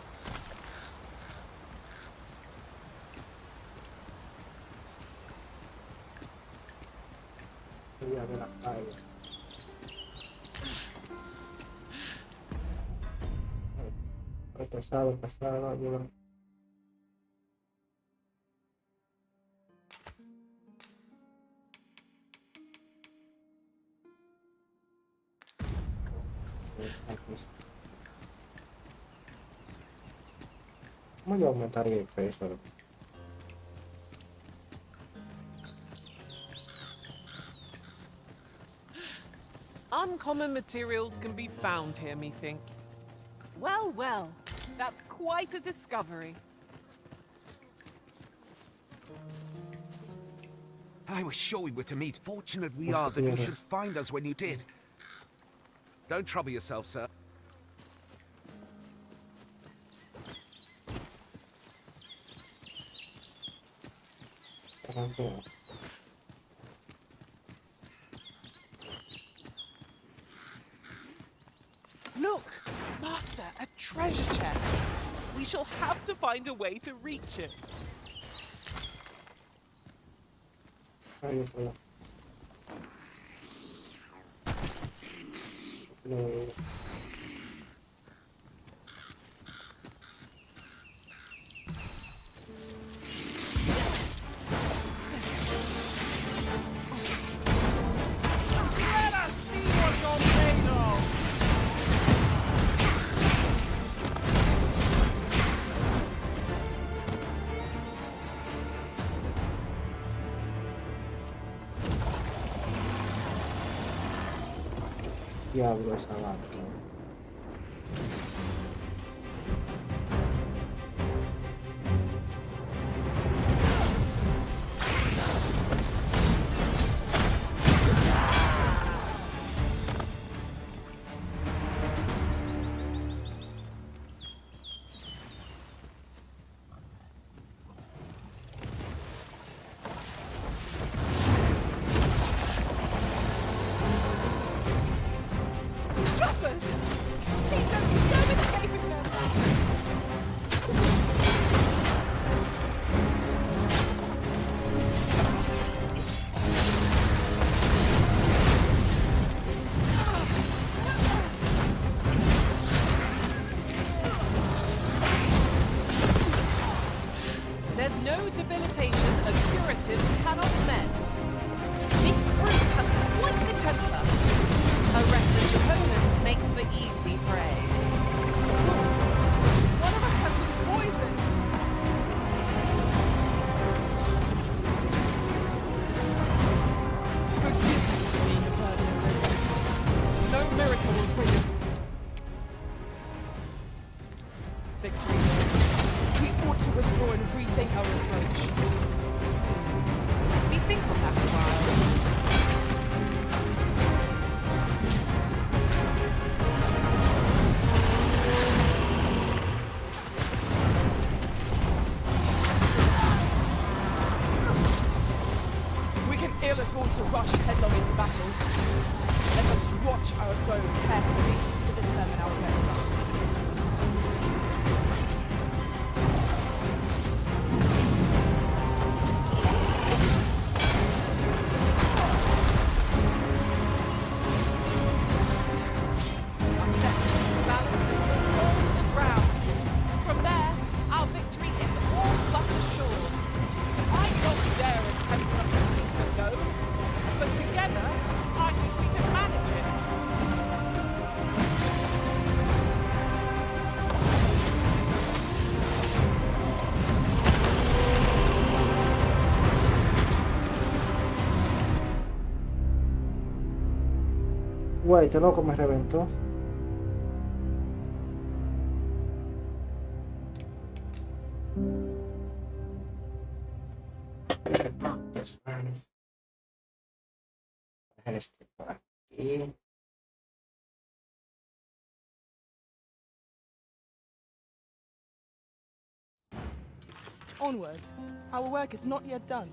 Pasado, lleva. ¿Cómo yo aumentaría el peso? uncommon materials can be found here, methinks. Well, well, that's quite a discovery. I was sure we were to meet. Fortunate we are that you should find us when you did. Don't trouble yourself, sir. Look, Master, a treasure chest. We shall have to find a way to reach it. Let us see what you're made of! Diablo esa máquina. Droppers! Please don't be so escaping them! There's no debilitation a curative cannot mend. This brute has quite the temper. A reckless opponent makes for easy prey. One of us has been poisoned. Forgive me for being a burden of this. No miracle will bring us victory. We ought to withdraw and rethink our approach. Methinks we'll have a while. Ill afford to rush headlong into battle. Let us watch our foe carefully to determine our best strategy. Balance and control the ground. From there, our victory is all but assured. I don't dare attempt to go, but together, I think we can manage it. Güey, este loco me reventó. Dejar este por aquí. Onward. Our work is not yet done.